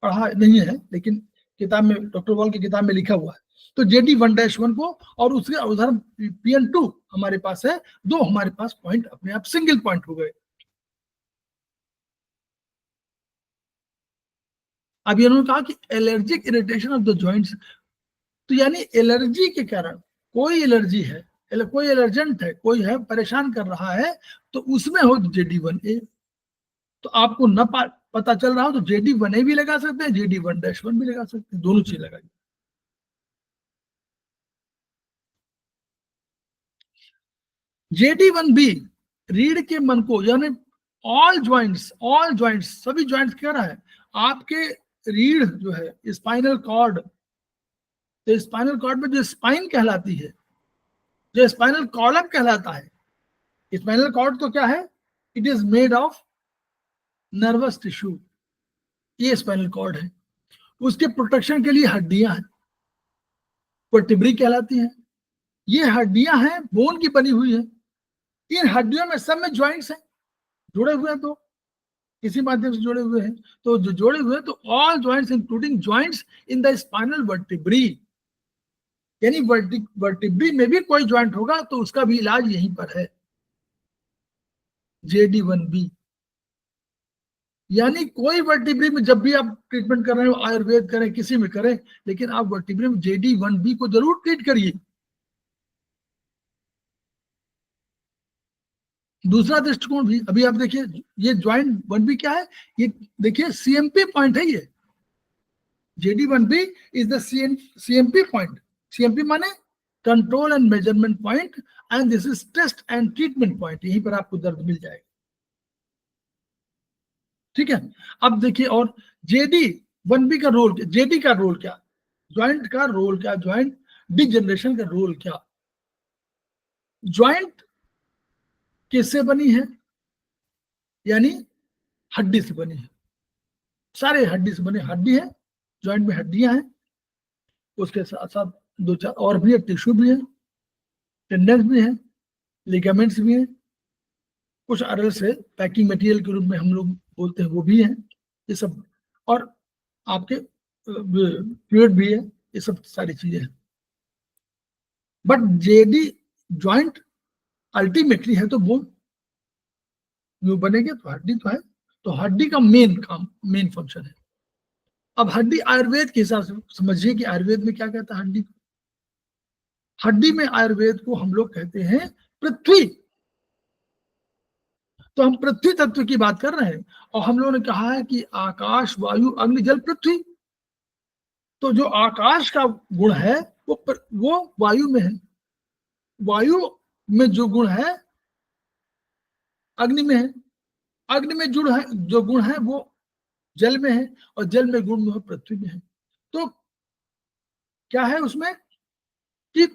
पढ़ा नहीं है, लेकिन किताब में, डॉक्टर वॉल की किताब में लिखा हुआ है। तो JD1-1 को और उसके उधर PN2 हमारे पास है, दो हमारे पास पॉइंट अपने आप सिंगल पॉइंट हो गए। अब इन्होंने कहा कि allergic irritation of the joints, तो यानी एलर्जी के कारण, कोई एलर्जी है, कोई एलर्जेंट है, कोई है परेशान कर रहा है, तो उसमें हो JD1A। तो आपको न पता चल रहा हो तो JD1A भी लगा सकते हैं, JD1-1 भी लगा सकते हैं, दोनों चीज लगाइए। JD1B रीढ़ के मन को, यानी ऑल ज्वाइंट्स सभी ज्वाइंट्स कह रहा है, आपके रीढ़ जो है स्पाइनल कॉर्ड, तो स्पाइनल कॉर्ड में जो स्पाइन कहलाती है, जो स्पाइनल कॉलम कहलाता है, स्पाइनल कॉर्ड तो क्या है, it is made of nervous tissue, ये स्पाइनल कॉर्ड है। उसके प्रोटेक्शन के लिए हड्डियां हैं, वर्टिब्री कहलाती हैं। ये हड्डियां हैं, बोन की बनी हुई है। इन हड्डियों में सब में ज्वाइंट्स हैं, जुड़े हुए हैं, तो किसी माध्यम से जुड़े हुए हैं, तो जो जुड़े हुए हैं, तो all joints including joints in the spinal vertebrae, यानी वर्टिब्री में भी कोई ज्वाइंट होगा तो उसका भी इलाज यहीं पर है, JD1B। यानी कोई वर्टिब्री में जब भी आप ट्रीटमेंट कर रहे हो, आयुर्वेद करें, किसी में करें, लेकिन आप वर्टिब्री में JD1B को जरूर ट्रीट करिए। दूसरा दृष्टिकोण भी, अभी आप देखिए, ये ज्वाइंट 1B क्या है, ये देखिए CMP पॉइंट है, ये JD1B is the CMP point. CMP माने control and measurement point, and this is test and treatment point, यहीं पर आपको दर्द मिल जाएगा। ठीक है, अब देखिए, और JD1B का रोल क्या, JD का रोल क्या, ज्वाइंट का रोल क्या, ज्वाइंट डिजनरेशन का रोल क्या। ज्वाइंट किससे बनी है, यानी हड्डी से बनी है, सारे हड्डी से बने, हड्डी है, ज्वाइंट में हड्डियां हैं, उसके साथ साथ दो चार और भी है, टिश्यू भी है, टेंडन्स भी है, लिगामेंट्स भी है, कुछ अरल से पैकिंग मटेरियल के रूप में हम लोग बोलते हैं वो भी है, ये सब, और आपके फ्लूइड भी है, ये सब सारी चीजें हैं। बट JD ज्वाइंट अल्टीमेटली है तो बोन, जो बनेंगे तो हड्डी तो है, तो हड्डी का मेन काम, मेन फंक्शन है। अब हड्डी आयुर्वेद के हिसाब से समझिए कि आयुर्वेद में क्या कहता है हड्डी को। हड्डी में आयुर्वेद को हम लोग कहते हैं पृथ्वी। तो हम पृथ्वी तत्व की बात कर रहे हैं, और हम लोगों ने कहा है कि आकाश, वायु, अग्नि, जल, पृथ्वी। तो जो आकाश का गुण है वो वायु में है, वायु में जो गुण है अग्नि में है, अग्नि में जो गुण है वो जल में है, और जल में गुण में पृथ्वी में है। तो क्या है उसमें कि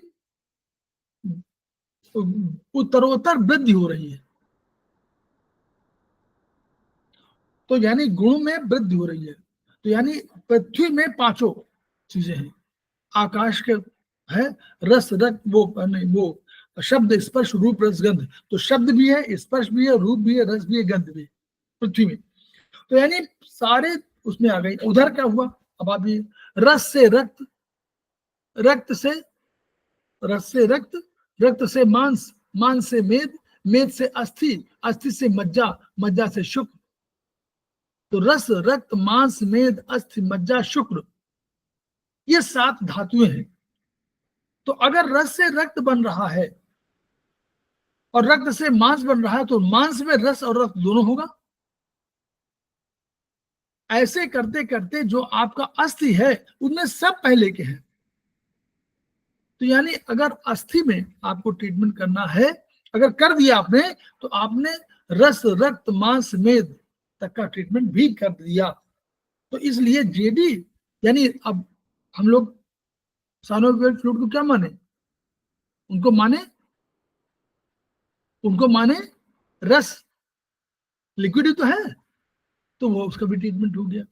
उत्तरोत्तर वृद्धि हो रही है, तो यानी गुणों में वृद्धि हो रही है। तो यानी पृथ्वी में पांचों चीजें हैं, आकाश के है, रस, रक्त, वो शब्द, स्पर्श, रूप, रस, गंध। तो शब्द भी है, स्पर्श भी है, रूप भी है, रस भी है, गंध भी है पृथ्वी में। तो यानी सारे उसमें आ गए। उधर क्या हुआ, अब आप ये रस से रक्त, रक्त से रस से रक्त, रक्त से मांस, मांस से मेद, मेद से अस्थि, अस्थि से मज्जा, मज्जा से शुक्र। तो रस, रक्त, मांस, मेद, अस्थि, मज्जा, शुक्र, ये 7 धातुएं हैं। तो अगर रस से रक्त बन रहा है और रक्त से मांस बन रहा है, तो मांस में रस और रक्त दोनों होगा। ऐसे करते करते जो आपका अस्थि है उनमें सब पहले के हैं। तो यानी अगर अस्थि में आपको ट्रीटमेंट करना है, अगर कर दिया आपने, तो आपने रस, रक्त, मांस, मेद तक का ट्रीटमेंट भी कर दिया। तो इसलिए JD, यानी अब हम लोग साइनोवियल फ्लूइड को क्या माने, उनको माने रस, लिक्विड ही तो है, तो वो उसका भी ट्रीटमेंट हो गया।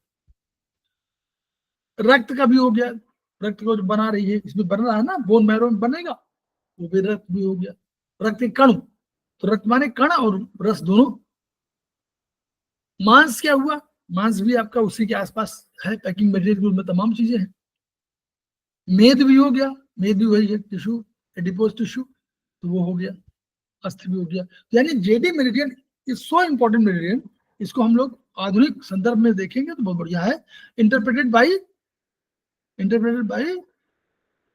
रक्त का भी हो गया, रक्त को जो बना रही है, इसमें बन रहा है ना, बोन मैरो में बनेगा, वो भी रक्त भी हो गया। रक्त के कण, तो रक्त माने कण और रस दोनों। मांस क्या हुआ, मांस भी आपका उसी के आसपास है, पैकिंग मटेरियल में तमाम चीजें हैं। मेद भी हो गया, मेद भी वही है टिश्यू, एडिपोज टिश्यू, तो वो हो गया, अस्थि भी हो गया। यानी JD meridian is so important meridian, इसको हम लोग आधुनिक संदर्भ में देखेंगे तो बहुत बढ़िया है। इंटरप्रेटेड बाई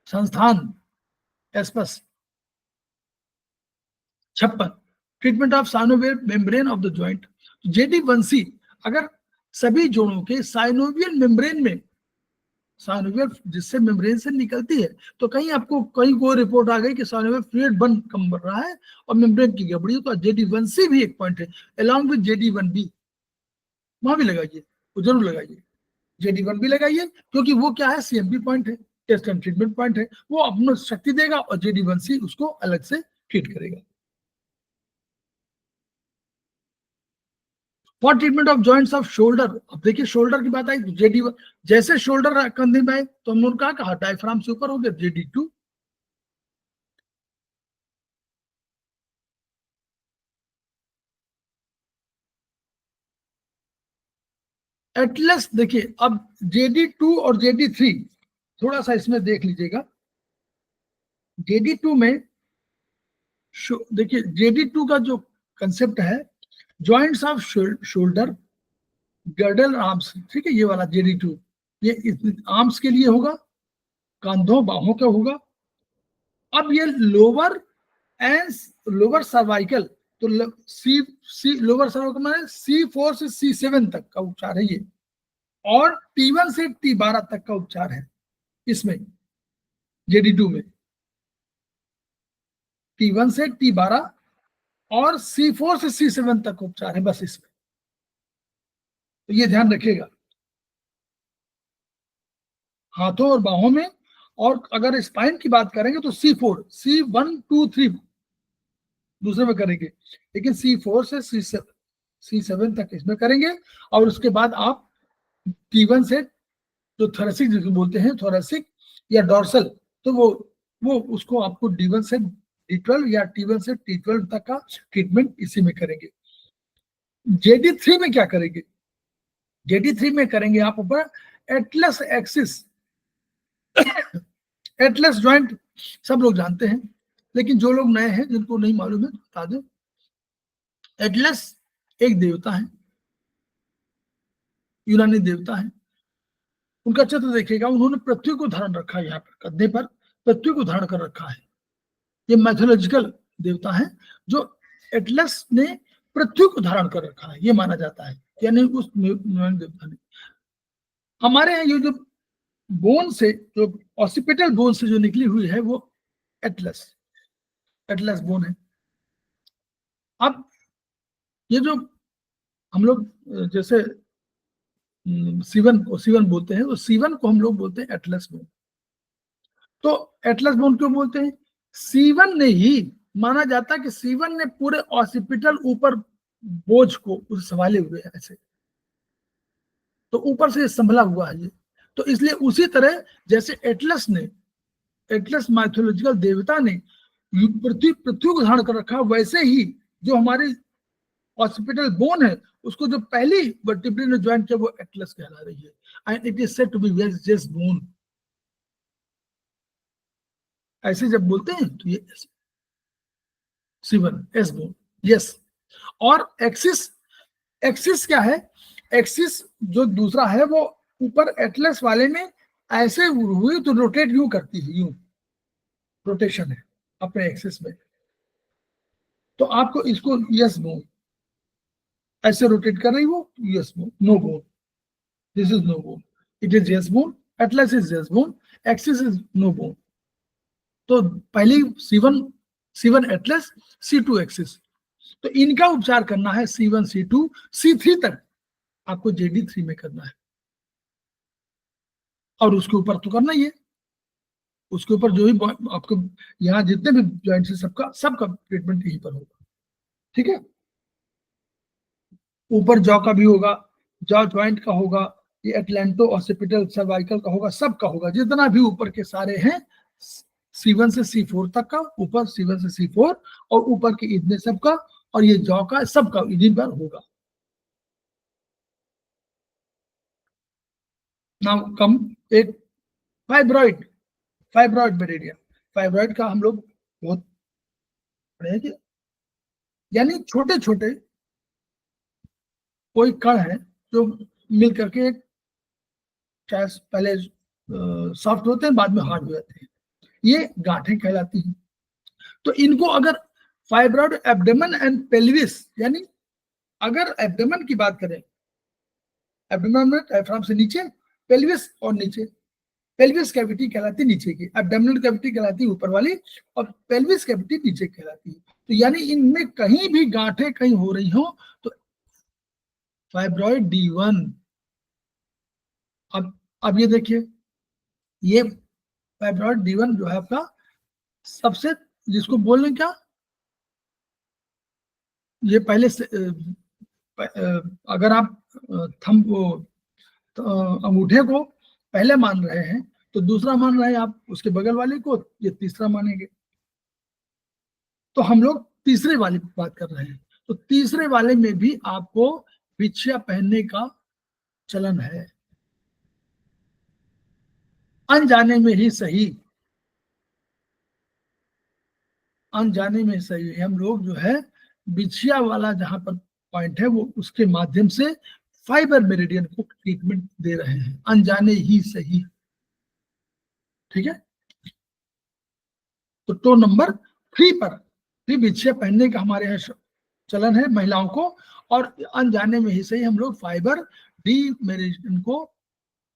संस्थान एस्पस 56, treatment of synovial membrane of the joint. जेडी वंशी अगर सभी जोड़ों के साइनोवियल मेम्ब्रेन में, साइनोवियल जिससे मेम्ब्रेन से निकलती है, तो कहीं आपको कहीं कोई रिपोर्ट आ गई कि साइनोवियल फ्लूइड बन कम बढ़ रहा है और मेम्ब्रेन की गड़बड़ी, तो जेडी वन सी भी एक पॉइंट है, along with JD one B, वहां भी लगाइए, वो जरूर लगाइए, जेडी वन भी लगाइए, क्योंकि वो क्या है, सीएमपी पॉइंट है, टेस्ट एंड ट्रीटमेंट पॉइंट है, वो अपना शक्ति देगा और जेडी वन सी उसको अलग से ट्रीट करेगा। For treatment of joints off shoulder, अब देखिए शोल्डर की बात आई तो जेडी, जैसे शोल्डर कंधे में आए तो हमने कहा डायफ्राम से ऊपर हो गया जेडी टू। एटलस देखिए, अब जेडी टू और जेडी थ्री थोड़ा सा इसमें देख लीजिएगा। जेडी टू में देखिए, जेडी टू का जो कंसेप्ट है, joints off shoulder, girdle arms, ठीक है, ये वाला जेडी टू, ये आर्म्स के लिए होगा, कंधों बाहों का होगा। अब ये लोअर एंड लोअर सर्वाइकल, तो सी सी लोअर सर्वाइकल में C4 से C7 तक का उपचार है ये, और T1 से T12 तक का उपचार है इसमें, जेडी2 में T1 से T12 और C4 से C7 तक उपचार है बस इसमें, तो ये ध्यान रखिएगा हाथों और बाहों में। और अगर स्पाइन की बात करेंगे तो C4, C1 2 3 दूसरे में करेंगे, लेकिन C4 से C7 तक इसमें करेंगे, और उसके बाद आप T1 से जो थोरेसिक जिसको बोलते हैं, थोरेसिक या डॉर्सल, तो वो उसको आपको D1 से D12 या T1 से T12 तक का ट्रीटमेंट इसी में करेंगे। जेडी3 में क्या करेंगे, जेडी3 में करेंगे आप ऊपर एटलस एक्सिस। एटलस ज्वाइंट सब लोग जानते हैं, लेकिन जो लोग नए हैं जिनको नहीं मालूम है बता दें। एटलस एक देवता है, यूनानी देवता है, उनका चित्र देखिएगा, उन्होंने पृथ्वी को धारण रखा है, यहाँ पर कंधे पर पृथ्वी को धारण कर रखा है। ये मैथोलॉजिकल देवता है, जो एटलस ने पृथ्वी को धारण कर रखा है, ये माना जाता है, यानी उस देवता ने। हमारे यहाँ ये जो बोन से, जो ऑसिपिटल बोन से जो निकली हुई है, वो एटलस एटलस बोन है। अब ये जो हम लोग जैसे सीवन बोलते हैं, तो सीवन को हम लोग बोलते हैं एटलस बोन। तो एटलस बोन क्यों बोलते हैं, सीवन ने ही माना जाता है कि सीवन ने पूरे ऑसिपिटल ऊपर बोझ को उसे संभाले हुए है ऐसे, तो ऊपर से संभला हुआ है ये, तो इसलिए उसी तरह जैसे एटलस ने, एटलस माइथोलॉजिकल देवता ने पृथ्वी को धारण कर रखा, वैसे ही जो हमारी ऑसिपिटल बोन है, उसको जो पहली वर्टिब्रे ने ज्वाइन किया वो एटलस कहला रही है, and it is said to be west bone. ऐसे जब बोलते हैं तो ये सीवन एस बोन, यस। और एक्सिस, एक्सिस क्या है, एक्सिस जो दूसरा है वो ऊपर एटलस वाले में ऐसे हुई तो रोटेट यूं करती है, यूं रोटेशन है अपने एक्सिस में, तो आपको इसको यस बोन, ऐसे रोटेट कर रही वो yes bone, no bone, this is no bone, it is yes bone, atlas is yes bone, axis is no bone. तो पहली C1 एटलस, C2 एक्सिस, तो इनका उपचार करना है C1 C2 C3 तक आपको जेडी3 में करना है, और उसके ऊपर तो करना ही है, उसके ऊपर जो भी आपको यहाँ जितने भी ज्वाइंट है सबका ट्रीटमेंट यहीं पर होगा, ठीक है। ऊपर जॉ का भी होगा, जॉ ज्वाइंट का होगा, ये एटलेंटो ऑसिपिटल सर्वाइकल का होगा, सबका होगा, जितना भी ऊपर के सारे हैं C1 से C4 तक का, ऊपर C1 से C4 और ऊपर के इतने सबका, और ये जॉ का सबका इन्हीं पर होगा। नाउ कम एक फाइब्रॉइड, फाइब्रॉइड मेरिडियन, फाइब्रॉइड का हम लोग बहुत पढ़े हैं, यानी छोटे छोटे कोई कण है जो मिल करके पहले सॉफ्ट होते हैं, बाद में हार्ड हो जाते हैं, ये गांठें कहलाती हैं। तो इनको अगर फाइब्रॉइड एब्डोमेन एंड पेल्विस, यानी अगर एब्डोमेन की बात करें, एब्डोमेन में डायफ्राम से नीचे, पेल्विस और नीचे, पेल्विस कैविटी कहलाती नीचे की, एब्डोमिनल कैविटी कहलाती ऊपर वाली, और पेल्विस कैविटी नीचे कहलाती है। तो यानी इनमें कहीं भी गांठें कहीं हो रही हो तो फाइब्रॉइड D1। अब ये देखिए, ये फाइब्रॉइड D1 जो है आपका सबसे, जिसको बोल रहे क्या, ये पहले से अगर आप थंब को, अंगूठे को पहले मान रहे हैं तो दूसरा मान रहे हैं आप उसके बगल वाले को, ये तीसरा मानेंगे। तो हम लोग तीसरे वाले की बात कर रहे हैं, तो तीसरे वाले में भी आपको बिछिया पहनने का चलन है। अनजाने में ही सही, अनजाने में सही हम लोग जो है बिछिया वाला जहां पर पॉइंट है वो उसके माध्यम से फाइबर मेरिडियन को ट्रीटमेंट दे रहे हैं, अनजाने ही सही। ठीक है, तो टो नंबर 3 पर भी बिछिया पहनने का हमारे यहाँ चलन है महिलाओं को, और अनजाने में ही सही हम लोग फाइबर डी मेरिडियन को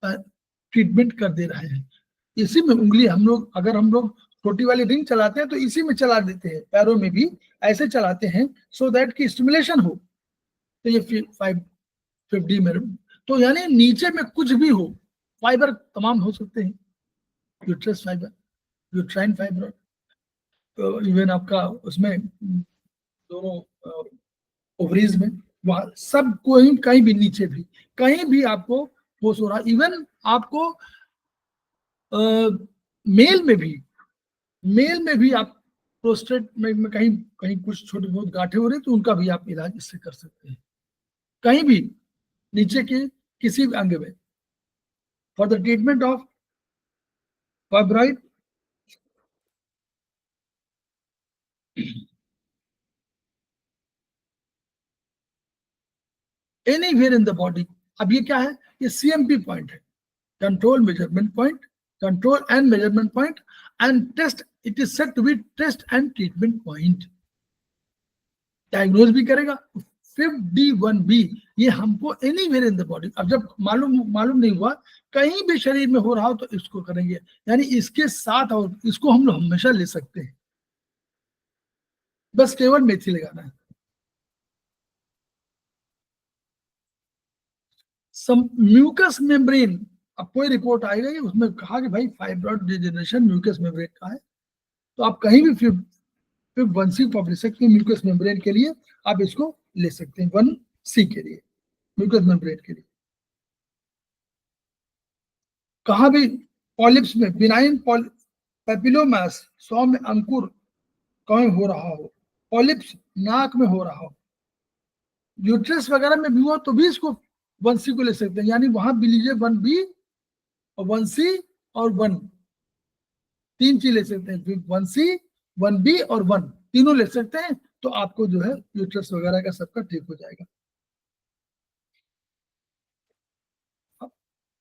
ट्रीटमेंट कर दे रहे हैं। इसी में उंगली हम लोग, अगर हम लोग छोटी वाली रिंग चलाते हैं तो इसी में चला देते हैं, पैरों में भी ऐसे चलाते हैं सो दैट की स्टिमुलेशन हो। तो ये 5D में, तो यानी नीचे में कुछ भी हो, फाइबर तमाम हो सकते हैं, यूट्रस फाइबर, यूट्राइन फाइबर, तो इवन आपका उसमें दोनों ओवरीज में, वहां सब कोई कहीं भी, नीचे भी कहीं भी आपको फोर्स हो रहा, इवन आपको मेल में भी, मेल में भी आप प्रोस्टेट में कहीं कहीं कुछ छोटे बहुत गांठे हो रहे तो उनका भी आप इलाज इससे कर सकते हैं, कहीं भी नीचे के किसी भी अंग में, for the treatment of fibroid anywhere in the body. अब ये क्या है, ये CMP पॉइंट है, control measurement point, control and measurement point and test, it is said to be test and treatment point, diagnose भी करेगा। 5D1B ये हमको एनीवेयर इन द बॉडी, अब जब मालूम मालूम नहीं हुआ कहीं भी शरीर में हो रहा हो तो इसको करेंगे, यानी इसके साथ, और इसको हम लोग हमेशा ले सकते हैं, बस केवल मेथी लगाना है। म्यूकस मेम्ब्रेन, अब कोई रिपोर्ट आएगा उसमें कहा कि भाई फाइब्रॉइड डिजेनरेशन म्यूकस मेम्ब्रेन का है, तो आप कहीं भी फिर 1C पब्लिक में म्यूकस मेम्ब्रेन के लिए आप इसको ले सकते हैं, 1C के लिए, म्यूकस मेम्ब्रेन के लिए। कहाँ भी पॉलिप्स में, बिनाइन पेपिलोमास, 100 में अंकुर कहीं हो रहा हो, पॉलिप्स नाक में हो रहा हो, यूट्रस वगैरह में भी हुआ तो भी इसको 1C को ले सकते हैं, यानी वहां भी लीजिए 1B और 1C और 1, 3 चीज ले सकते हैं, 1C 1B और 1 तीनों ले सकते हैं, तो आपको जो है यूट्रस वगैरह का सबका ठीक हो जाएगा।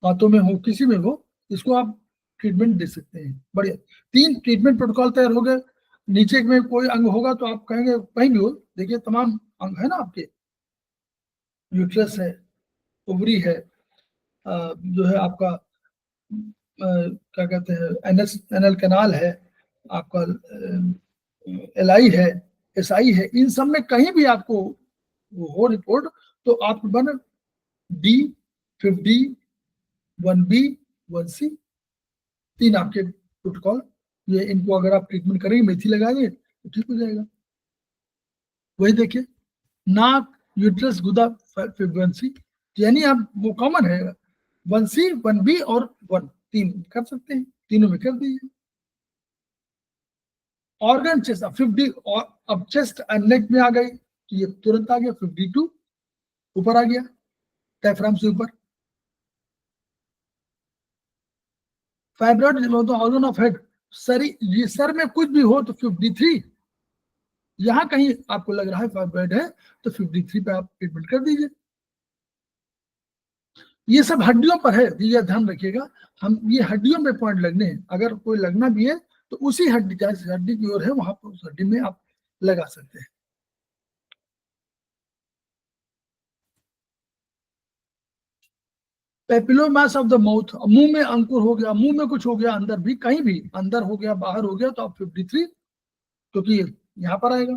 बातों में हो किसी में हो, इसको आप ट्रीटमेंट दे सकते हैं। बढ़िया, 3 ट्रीटमेंट प्रोटोकॉल तैयार हो गए। नीचे में कोई अंग होगा तो आप कहेंगे कहीं भी हो, देखिए तमाम अंग है ना आपके, यूट्रस है, ओवरी है, जो है आपका क्या कहते हैं एनल कैनाल है, आपका LI है, SI है, इन सब में कहीं भी आपको हो रिपोर्ट तो आप बन D, 5D, 1B, 1C, 3 आपके प्रोटोकॉल, ये इनको अगर आप ट्रीटमेंट करेंगे, मेथी लगाएंगे तो ठीक हो जाएगा। वही देखिए, नाक, यूट्रस, गुदा, 1C, यानी आप वो कॉमन है, 1C 1B और 1 3 कर सकते हैं, तीनों में कर दीजिए। ऑर्गन चेस्ट, 50 और अब चेस्ट एंड नेक में आ गई तो ये तुरंत आ गया 52, ऊपर आ गया डायफ्राम से ऊपर। Fibroid organ of head, sir में कुछ भी हो तो 53, यहां कहीं आपको लग रहा है फाइब्रॉइड है तो 53 पे आप ट्रीटमेंट कर दीजिए। ये सब हड्डियों पर है, ये ध्यान रखिएगा, हम ये हड्डियों में पॉइंट लगने हैं, अगर कोई लगना भी है तो उसी हड्डी, जैसे हड्डी की ओर है वहां पर उस हड्डी में आप लगा सकते हैं। पेपिलोमास ऑफ द माउथ, मुंह में अंकुर हो गया, मुंह में कुछ हो गया, अंदर भी कहीं भी अंदर हो गया बाहर हो गया तो आप 53, क्योंकि यहां पर आएगा।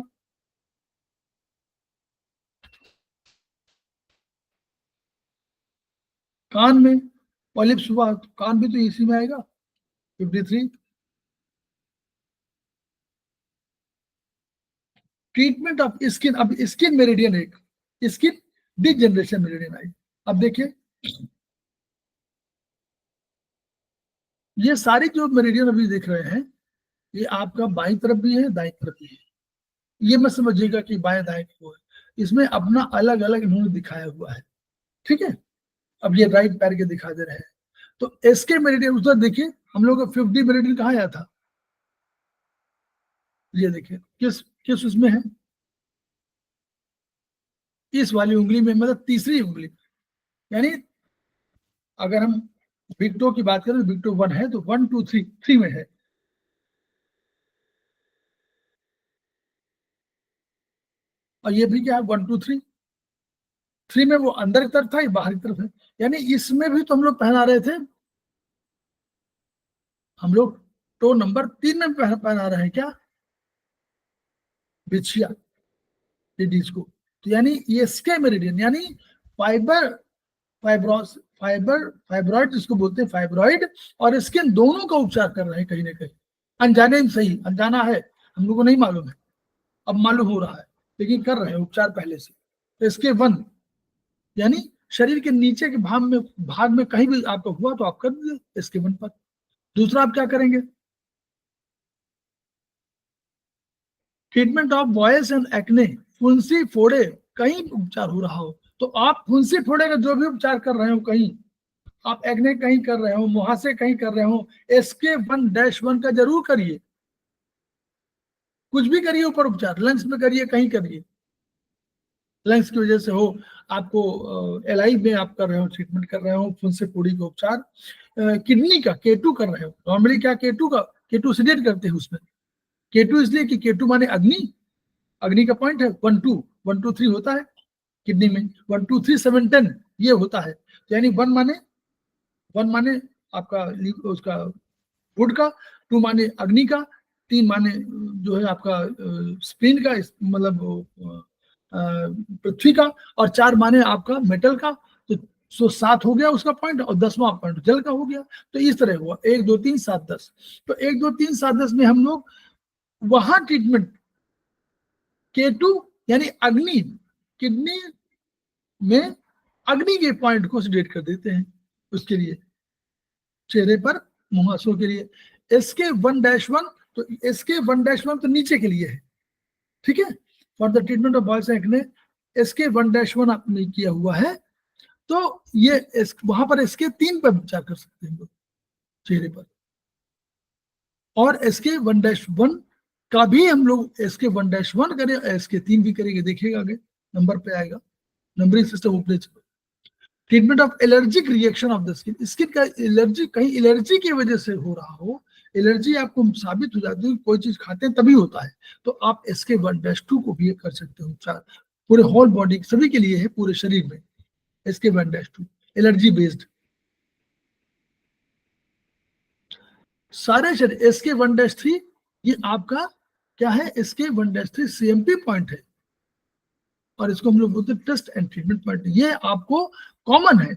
कान में पॉलिप्स हुआ तो कान भी तो इसी में आएगा 53। ट्रीटमेंट ऑफ स्किन, अब स्किन मेरिडियन, एक स्किन डिजनरेशन मेरिडियन आई। अब देखिए ये सारी जो मेरिडियन अभी देख रहे हैं ये आपका बाईं तरफ भी है दाईं तरफ भी है, ये मत समझिएगा कि बाएं दाएं को है, इसमें अपना अलग अलग इन्होंने दिखाया हुआ है, ठीक है। अब ये राइट पैर के दिखा दे रहे हैं, तो इसके मेरिडियन उधर देखिए, हम लोग का 50 मेरिडियन कहाँ आया था, ये देखिए किस किस उसमें है, इस वाली उंगली में, मतलब तीसरी उंगली, यानी अगर हम बिग टो की बात करें तो बिग टो 1 है तो 1 2 3 3 में है। और ये भी क्या है 1 2 3 3 में वो अंदर की तरफ था, ये बाहर की तरफ है, यानी इसमें भी तो हम लोग पहना रहे थे, हम लोग टो नंबर 3 में पहना रहे हैं क्या, बिछिया लेडीज को। तो यानी ये स्के मेरिडियन, यानी फाइबर फाइब्रोस फाइबर फाइब्रॉइड जिसको बोलते हैं फाइब्रॉइड और स्किन दोनों का उपचार कर रहे हैं कहीं ना कहीं, अनजाने में सही, अनजाना है, हम लोग को नहीं मालूम है, अब मालूम हो रहा है, लेकिन कर रहे हैं उपचार पहले से। तो इसके 1 यानी शरीर के नीचे के भाग में कहीं भी आपको हुआ तो आप कर दीजिए इसके 1 पर। दूसरा आप क्या करेंगे, treatment of boys and acne, फुंसी फोड़े, कहीं उपचार हो रहा हो तो आप फुंसी फोड़े का जो भी उपचार कर रहे हो, कहीं आप एक्ने कहीं कर रहे हो, मुहासे कहीं कर रहे हो, एसके 1-1 का जरूर करिए, कुछ भी करिए ऊपर उपचार, लंग्स में करिए, कहीं करिए, लंग्स की वजह से हो, आपको एलआई में आप कर रहे हो, ट्रीटमेंट कर रहे हो फुंसी फोड़ी का उपचार, किडनी का केटू कर रहे हो, नॉर्मली क्या केटू सीडेट करते हैं उसमें, केटू इसलिए कि केटू माने अग्नि, अग्नि का पॉइंट है 1 2 होता है किडनी में, 1 2 3 7 10 ये होता है, यानी 1 माने आपका उसका वुड का, 2 माने अग्नि का, 3 माने जो है आपका स्प्रीन का, मतलब पृथ्वी का, और 4 माने आपका मेटल का, तो 7 हो गया उसका पॉइंट, और 10वां पॉइंट जल का हो गया। तो इस तरह हुआ 1 2 3 7 10, तो 1 2 3 7 10 में हम लोग वहां ट्रीटमेंट केटू यानी अग्नि, किडनी में अग्नि के पॉइंट को सिलेक्ट कर देते हैं उसके लिए, चेहरे पर मुहासों के लिए। एसके 1-1, तो एसके 1-1 तो नीचे के लिए है, ठीक है, for the treatment of boys acne, SK 1-1 आपने किया हुआ है, तो ये वहां पर एसके 3 पर विचार कर सकते हैं लोग चेहरे पर, और एसके 1-1 का भी हम लोग एसके 1-1 करें, एसके 3 भी करेंगे, देखिएगा आगे नंबर पे आएगा, नंबरिंग सिस्टम ऊपर चलो। Treatment of allergic reaction of the skin, skin का एलर्जी, कहीं एलर्जी की वजह से हो रहा हो, एलर्जी आपको साबित हो जाती है, कोई चीज खाते हैं तभी होता है, तो आप एसके 1-2 को भी कर सकते हो उपचार, पूरे होल बॉडी सभी के लिए है, पूरे शरीर में एसके 1-2 एलर्जी बेस्ड, सारे शरीर। एसके 1-3 ये आपका क्या है, एसके 1-3 सीएमपी पॉइंट है, और इसको हम लोग बोलते हैं टेस्ट एंड ट्रीटमेंट पॉइंट, ये आपको कॉमन है,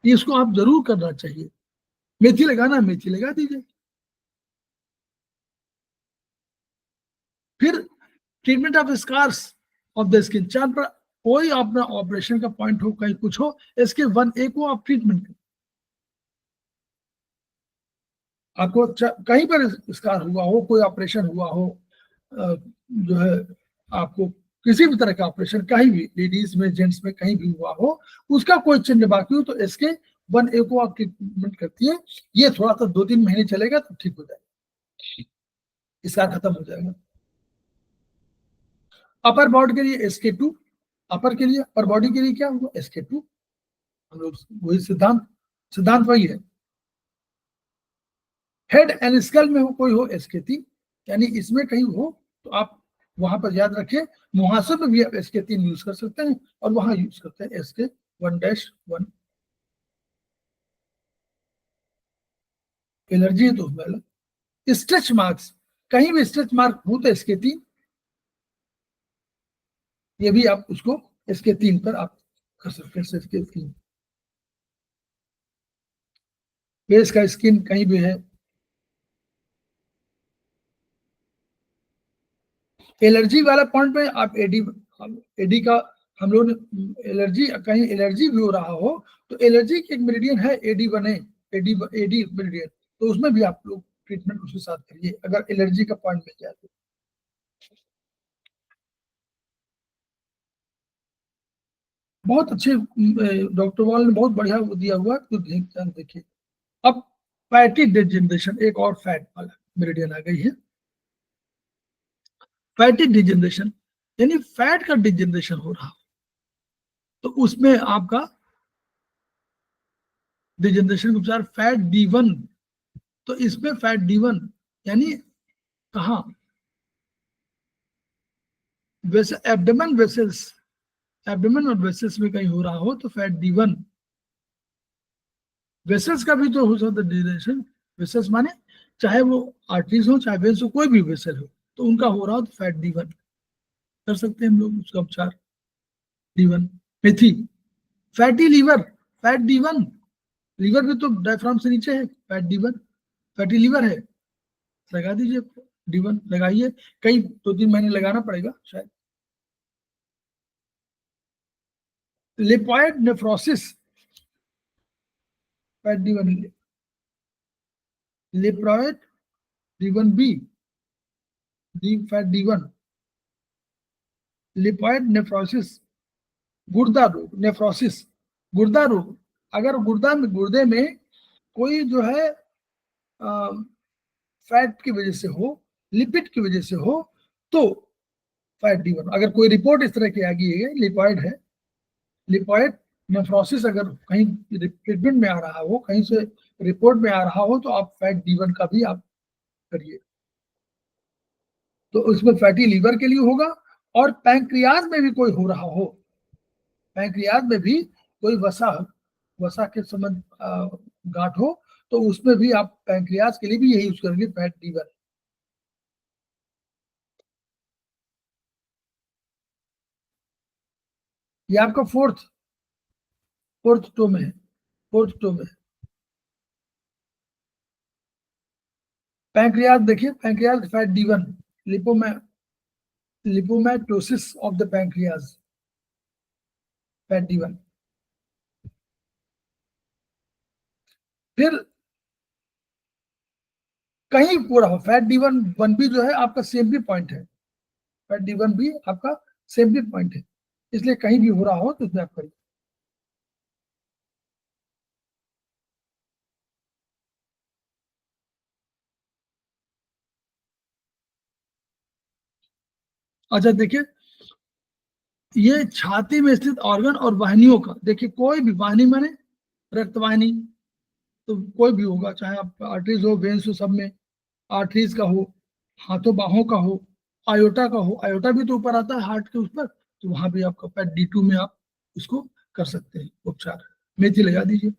इसको आप जरूर करना चाहिए, मेथी लगाना मेथी लगा दीजिए। फिर treatment of scars of the skin, चार पर कोई अपना ऑपरेशन का पॉइंट हो, कहीं कुछ हो, इसके 1A को आप ट्रीटमेंट करें, आपको कहीं पर स्कार हुआ हो, कोई ऑपरेशन हुआ हो, जो है आपको किसी भी तरह का ऑपरेशन कहीं भी, लेडीज में जेंट्स में कहीं भी हुआ हो, उसका कोई चिन्ह बाकी हो तो इसके 1A को आपकी ट्रीटमेंट करती है। ये थोड़ा सा 2-3 महीने चलेगा तो ठीक हो जाएगा, इसका खत्म हो जाएगा। अपर बॉडी के लिए SK2, अपर के लिए, अपर बॉडी के लिए क्या होगा SK2। हम लोग वही सिद्धांत वही है। हेड एंड स्कल में हो कोई हो SK3, यानी इसमें कहीं हो तो आप वहां पर याद रखें, मुहासे में भी आप SK3 यूज कर सकते हैं और वहां यूज करते हैं SK1-1। एलर्जी है तो उसमें अलग। स्ट्रेच मार्क्स, कहीं भी स्ट्रेच मार्क हो तो SK3, ये भी आप उसको SK3 पर आप कर सकते हैं। SK3 फेस का स्किन कहीं भी है, एलर्जी वाला पॉइंट में आप एडी का, हम लोग ने एलर्जी, कहीं एलर्जी भी हो रहा हो तो एलर्जी की एक मेरिडियन है AD1A, एडी मेरिडियन, तो उसमें भी आप लोग ट्रीटमेंट उसके साथ करिए अगर एलर्जी का पॉइंट मिल जाए तो। बहुत अच्छे डॉक्टर वाल ने बहुत बढ़िया वो दिया हुआ है, तो देखिए। अब फैटी डिजनरेशन, एक और फैट वाला मेरिडियन आ गई है। फैटी डिजनरेशन यानी फैट का डिजनरेशन हो रहा, तो उसमें आपका डिजनरेशन का उपचार फैट D1। तो इसमें फैट D1 यानी कहा, वैसे एब्डोमेन वेसल्स, एब्डोमेन और वेसल्स में कहीं हो रहा हो तो फैट D1। वेसल्स का भी तो हो सकता है डिजनरेशन, वेसल्स माने चाहे वो आर्टरीज हो चाहे वेन्स हो, कोई भी वेसल हो तो उनका हो रहा हो तो फैट D1 कर सकते हैं हम लोग उसका उपचार। D1 मेथी, fatty liver, fat D1, liver भी तो डायफ्राम से नीचे है, फैट D1, फैटी लीवर है, लगा दीजिए D1 लगाइए, कई 2-3 महीने लगाना पड़ेगा शायद। Lipoid nephrosis, fat D1, lipoid D1B, fat D1, lipoid nephrosis, गुर्दा रोग नेफ्रोसिस, गुर्दा रोग, अगर गुर्दे में कोई जो है फैट की वजह से हो, लिपिड की वजह से हो तो फैट D1। अगर कोई रिपोर्ट इस तरह की आ गई है लिपॉइड है, लिपॉइड नेफ्रोसिस अगर कहीं ट्रीटमेंट में आ रहा हो, कहीं से रिपोर्ट में आ रहा हो तो आप फैट D1 का भी आप करिए, तो उसमें फैटी लीवर के लिए होगा। और पैंक्रियाज में भी कोई हो रहा हो, पैंक्रियाज में भी कोई वसा, वसा के संबंध गांठ हो तो उसमें भी आप पैंक्रियाज के लिए भी यही यूज करेंगे फैट D1। ये आपका फोर्थ टो में है, फोर्थ टो में। पैंक्रियाज देखिए, pancreas fat D1, lipoma lipomatosis of the pancreas, fat D1। फिर कहीं पूरा हो फैट D1 भी जो है आपका सेम भी पॉइंट है, फैट D1 भी आपका सेम भी पॉइंट है, इसलिए कहीं भी हो रहा हो तो उसमें आप करिए। अच्छा देखिए, ये छाती में स्थित ऑर्गन और वाहिनियों का, देखिए कोई भी वाहिनी माने रक्तवाहिनी, तो कोई भी होगा, चाहे आप आर्टरीज हो वेन्स हो, सब में आर्टरीज का हो, हाथों बाहों का हो, आयोटा का हो, आयोटा भी तो ऊपर आता है हार्ट के उस पर, तो वहां भी आपका फैट D2 में आप उसको कर सकते हैं उपचार, मेथी लगा दीजिए।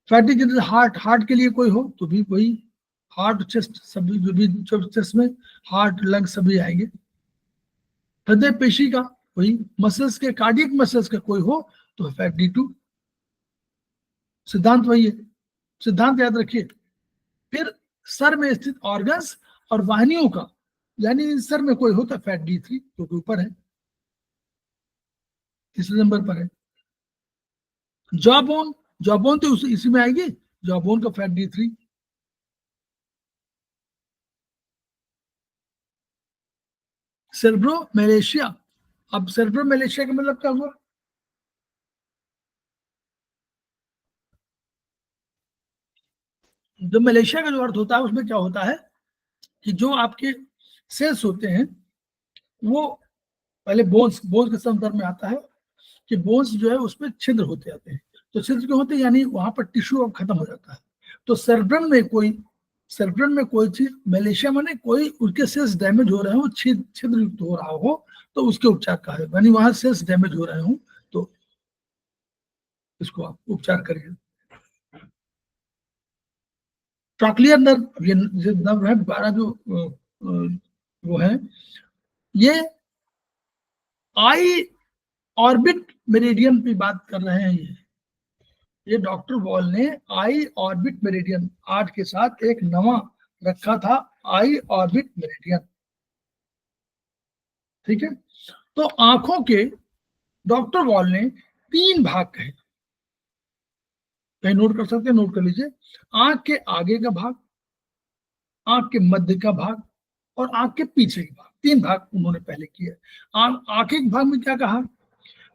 फैटी जैसे हार्ट के लिए कोई हो तो भी वही, हार्ट चेस्ट सभी, जो भी चेस्ट में हार्ट लंग सभी आएंगे। हृदय पेशी का वही, मसल्स के, कार्डियक मसल्स का कोई हो तो फैट D2, सिद्धांत वही है, सिद्धांत याद रखिए। फिर सर में स्थित ऑर्गन्स और वाहिनियों का, यानी सर में कोई हो तो फैट D3, जो ऊपर है, तीसरे नंबर पर है। जॉबोन, जॉबोन तो इसी में आएगी, जॉबोन का फैट D3। सेर्ब्रो मलेशिया, अब सेर्ब्रो मलेशिया का मतलब क्या हुआ, जो मलेशिया का जो अर्थ होता है उसमें क्या होता है कि जो आपके सेल्स होते हैं वो पहले बोन्स बोन्स के संदर्भ में आता है कि बोन्स जो है उसमें छिद्र होते जाते हैं। तो छिद्र क्यों होते हैं, यानी वहां पर टिश्यू अब खत्म हो जाता है। तो सेरेब्रम में कोई चीज मलेशिया में कोई उनके सेल्स डैमेज हो रहे हो, छिद्र युक्त हो रहा हो, तो उसके उपचार का है, यानी वहां सेल्स डैमेज हो रहे हो तो इसको आप उपचार करिए। ट्रॉक्लियर नर्व, ये जो नर्व है 12 जो वो है, ये आई ऑर्बिट मेरिडियन की बात कर रहे हैं। ये डॉक्टर वॉल ने आई ऑर्बिट मेरिडियन 8 के साथ एक नवा रखा था, आई ऑर्बिट मेरिडियन। ठीक है, तो आंखों के डॉक्टर वॉल ने 3 भाग कहे, कहीं नोट कर सकते हैं, नोट कर लीजिए। आंख के आगे का भाग, आंख के मध्य का भाग और आंख के पीछे का भाग, 3 भाग उन्होंने पहले किए। आंखें के भाग में क्या कहा,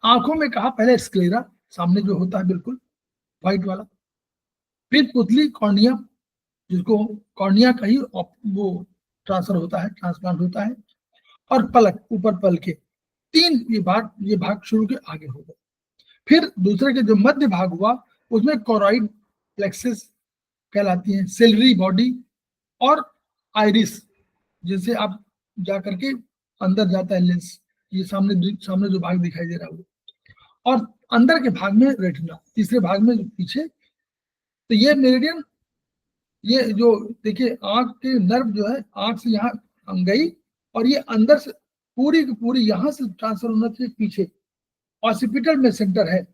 आंखों में कहा पहले स्क्लेरा, सामने जो होता है बिल्कुल व्हाइट वाला, फिर पुतली कॉर्निया, जिसको कॉर्निया का ही वो ट्रांसफर होता है, ट्रांसप्लांट होता है, और पलक, ऊपर पल के 3 ये भाग शुरू के आगे हो गए। फिर दूसरे के जो मध्य भाग हुआ उसमें कोरॉइड प्लेक्सिस कहलाती है, सेलरी बॉडी और आइरिस, जिनसे आप जा करके अंदर जाता है लेंस, ये सामने जो भाग दिखाई दे रहा है वो, और अंदर के भाग में रेटिना, तीसरे भाग में पीछे। तो ये मेरिडियन, ये जो देखिए आंख के नर्व जो है आंख से यहाँ गई और ये अंदर से पूरी की पूरी यहाँ से ट्रांसफर होना चाहिए पीछे, ऑसिपिटल में सेंटर है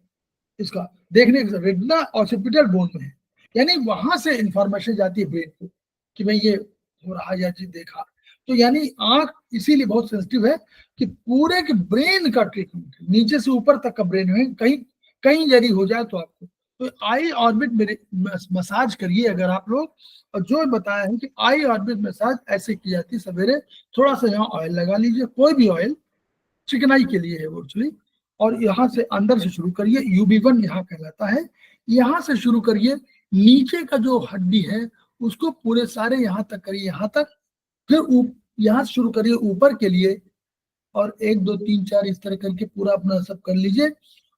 इसका, देखने का रेटिना ऑसिपिटल बोन में है, यानी वहां से इंफॉर्मेशन जाती है ब्रेन को कि भाई ये हो रहा है या चीज देखा। तो यानी आंख इसीलिए बहुत सेंसिटिव है कि पूरे के ब्रेन का ट्रीटमेंट, नीचे से ऊपर तक का ब्रेन में कहीं कहीं यदि हो जाए तो आपको, तो आई ऑर्बिट मेरे मसाज करिए अगर आप लोग। और जो बताया है कि आई ऑर्बिट मसाज ऐसे की जाती है, सवेरे थोड़ा सा यहाँ ऑयल लगा लीजिए, कोई भी ऑयल, चिकनाई के लिए है वो एक्चुअली, और यहाँ से अंदर से शुरू करिए, UB1 यहाँ कहलाता है, यहाँ से शुरू करिए, नीचे का जो हड्डी है उसको पूरे सारे यहाँ तक करिए, यहाँ तक, फिर यहाँ से शुरू करिए ऊपर के लिए, और 1 2 3 4 इस तरह करके पूरा अपना सब कर लीजिए,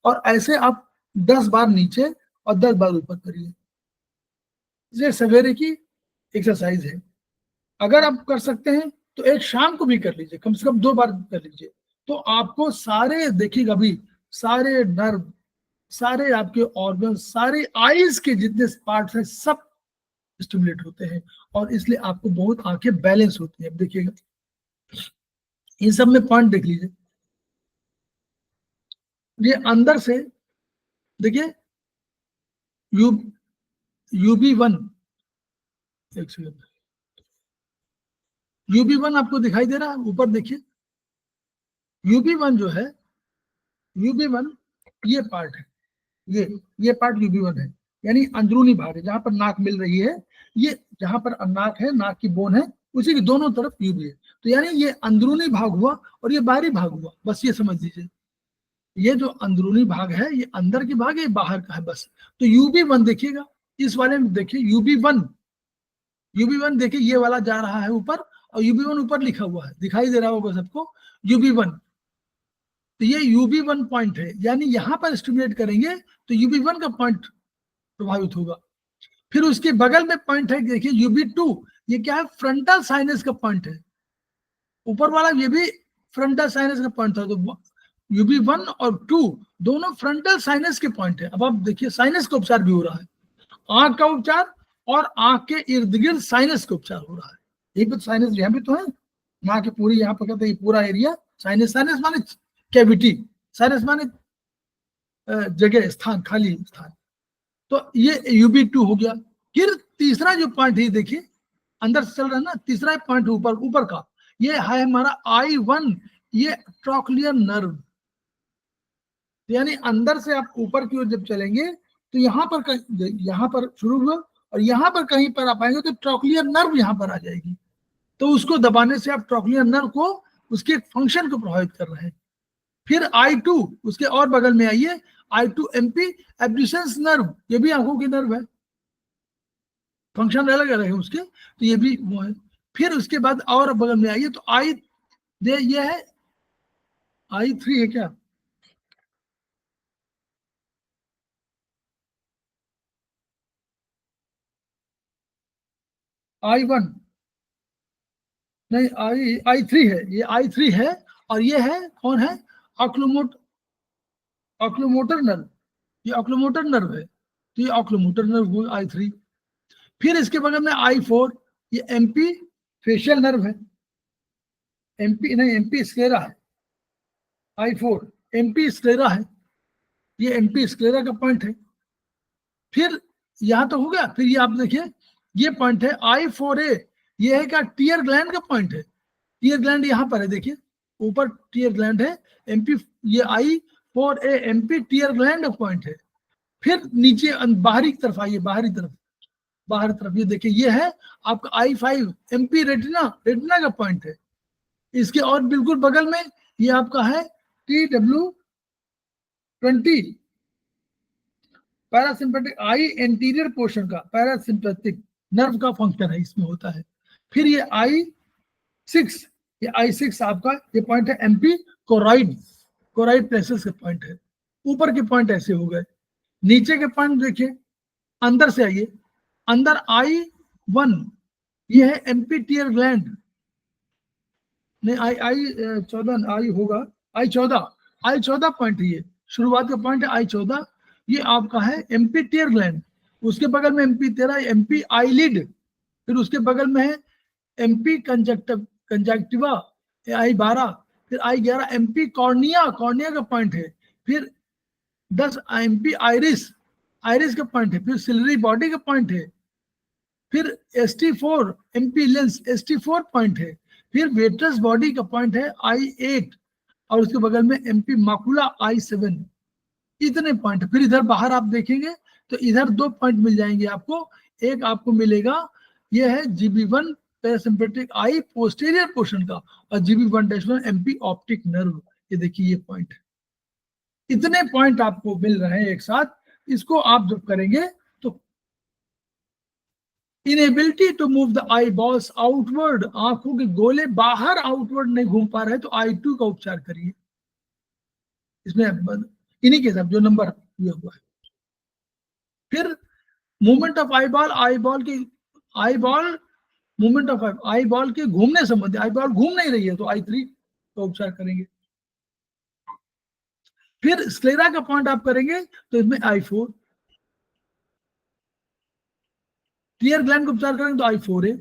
और ऐसे आप 10 बार नीचे और 10 बार ऊपर करिए। ये सवेरे की एक्सरसाइज है, अगर आप कर सकते हैं तो एक शाम को भी कर लीजिए, कम से कम 2 बार कर लीजिए, तो आपको सारे देखिएगा अभी, सारे नर्व, सारे आपके ऑर्गन, सारे आईज के जितने पार्ट्स हैं सब स्टिमुलेट होते हैं, और इसलिए आपको बहुत आंखें बैलेंस होती है। अब देखिएगा इन सब में पॉइंट देख लीजिए, ये अंदर से देखिए यू UB1, एक सेकंड, UB1 आपको दिखाई दे रहा है, ऊपर देखिए UB1 जो है, UB1 ये पार्ट है, ये पार्ट UB1 है, यानी अंदरूनी भाग है जहां पर नाक मिल रही है, ये जहां पर नाक है, नाक की बोन है, उसी की दोनों तरफ UB है, तो यानी ये अंदरूनी भाग हुआ और ये बाहरी भाग हुआ, बस ये समझ लीजिए, ये जो अंदरूनी भाग है ये अंदर की भाग है, ये बाहर का है बस। तो UB1 देखिएगा, इस वाले में देखिए UB1 देखिए, ये वाला जा रहा है ऊपर, और UB1 ऊपर लिखा हुआ है, दिखाई दे रहा होगा सबको, UB1, तो ये UB1 पॉइंट है, यानी यहां पर स्टिमुलेट करेंगे तो UB1 का पॉइंट प्रभावित होगा। फिर उसके बगल में पॉइंट है, देखिए UB2, ये क्या है, फ्रंटल साइनस का पॉइंट है, ऊपर वाला ये भी फ्रंटल साइनस का पॉइंट था, तो UB1 और 2 दोनों फ्रंटल साइनस के पॉइंट है। अब आप देखिए साइनस का उपचार भी हो रहा है, आंख का उपचार और आंख के इर्द गिर्द साइनस का उपचार हो रहा है। एक तो साइनस यहाँ भी तो है, नाक की पूरी यहाँ पर कहते हैं पूरा एरिया साइनस, साइनस माने कैविटी, साइनस माने जगह, स्थान, खाली स्थान, तो ये UB2 हो गया। फिर तीसरा जो पॉइंट है देखिए, अंदर से चल रहा है ना, तीसरा पॉइंट ऊपर का, ये है हमारा I1, ये ट्रॉक्लियर नर्व, यानी अंदर से आप ऊपर की ओर जब चलेंगे तो यहाँ पर शुरू हुआ और यहाँ पर कहीं पर आप आएंगे तो ट्रॉक्लियर नर्व यहाँ पर आ जाएगी, तो उसको दबाने से आप ट्रॉक्लियर नर्व को, उसके फंक्शन को प्रभावित कर रहे हैं। फिर I2, उसके और बगल में आइए, I2MP एब्ड्यूसेंस नर्व, ये भी आंखों की नर्व है, फंक्शन अलग अलग है उसके, तो ये भी वो है। फिर उसके बाद और बगल में आइए तो आई दे ये है I3 है क्या, I1 नहीं, I3 है, ये I3 है, और ये है कौन है, ऑक्लोमोटर नर्व, ये ऑक्लोमोटर नर्व है, तो ये ऑक्लोमोटर नर्व हुआ I3। फिर इसके बगल में I4, ये MP फेशियल नर्व है, MP नहीं, MP स्क्लेरा है, I4 MP स्क्लेरा है, ये MP स्क्लेरा का पॉइंट है। फिर यहां तो हो गया, फिर ये आप देखिए ये पॉइंट है I4A, ये है क्या, टीयर ग्लैंड का पॉइंट है, टीयर ग्लैंड यहाँ पर है, देखिए ऊपर टीयर ग्लैंड है, MP, ये I4A MP टीयर ग्लैंड का पॉइंट है। फिर नीचे बाहरी तरफ आइए, बाहरी तरफ ये देखिए, ये है आपका I5 MP रेटिना, रेटिना का पॉइंट है। इसके और बिल्कुल बगल में ये आपका है TW20 पैरासिम्पेटिक, आई एंटीरियर पोर्शन का पैरासिम्पेटिक नर्व का फंक्शन है, इसमें होता है। फिर ये I6, ये I6 आपका ये पॉइंट है MP कोराइड, कोराइड प्लेसेस के पॉइंट है। ऊपर के पॉइंट ऐसे हो गए, नीचे के पॉइंट देखिए, अंदर से आइए, अंदर I1 ये है MP टीयर ग्लैंड, नहीं I14 आई होगा, I14 पॉइंट है, ये शुरुआत का पॉइंट है I14, ये आपका है MP टीयर ग्लैंड। उसके बगल में MP13 MP आईलिड, फिर उसके बगल में है MP कंजक्टिवा I12, फिर I11 MP कॉर्निया, कॉर्निया का पॉइंट है, फिर 10 MP आइरिस, आइरिस का पॉइंट है, फिर सिलरी बॉडी का पॉइंट है, फिर ST4 MP lens, ST4 point है, फिर वेट्रस बॉडी का पॉइंट है I8, और उसके बगल में MP माकुला I7, इतने पॉइंट। फिर इधर बाहर आप देखेंगे तो इधर 2 पॉइंट मिल जाएंगे आपको, एक आपको मिलेगा ये है GB1 पैरासिम्पेटिक आई पोस्टीरियर पोर्शन का, और GB1-1 MP ऑप्टिक नर्व, ये देखिए ये पॉइंट है। इतने पॉइंट आपको मिल रहे हैं एक साथ, इसको आप जब करेंगे तो inability to move the eyeballs outward, आंखों के गोले बाहर आउटवर्ड नहीं घूम पा रहे, तो I2 का उपचार करिए, इसमें इन्हीं के सब जो नंबर दिया हुआ है। फिर movement of eye ball, eye ball movement of eye ball के घूमने संबंधी, आई बॉल घूम नहीं रही है तो I3 का उपचार करेंगे। फिर स्क्लेरा का पॉइंट आप करेंगे तो इसमें I4, टीयर ग्लैंड का उपचार करेंगे तो I4A,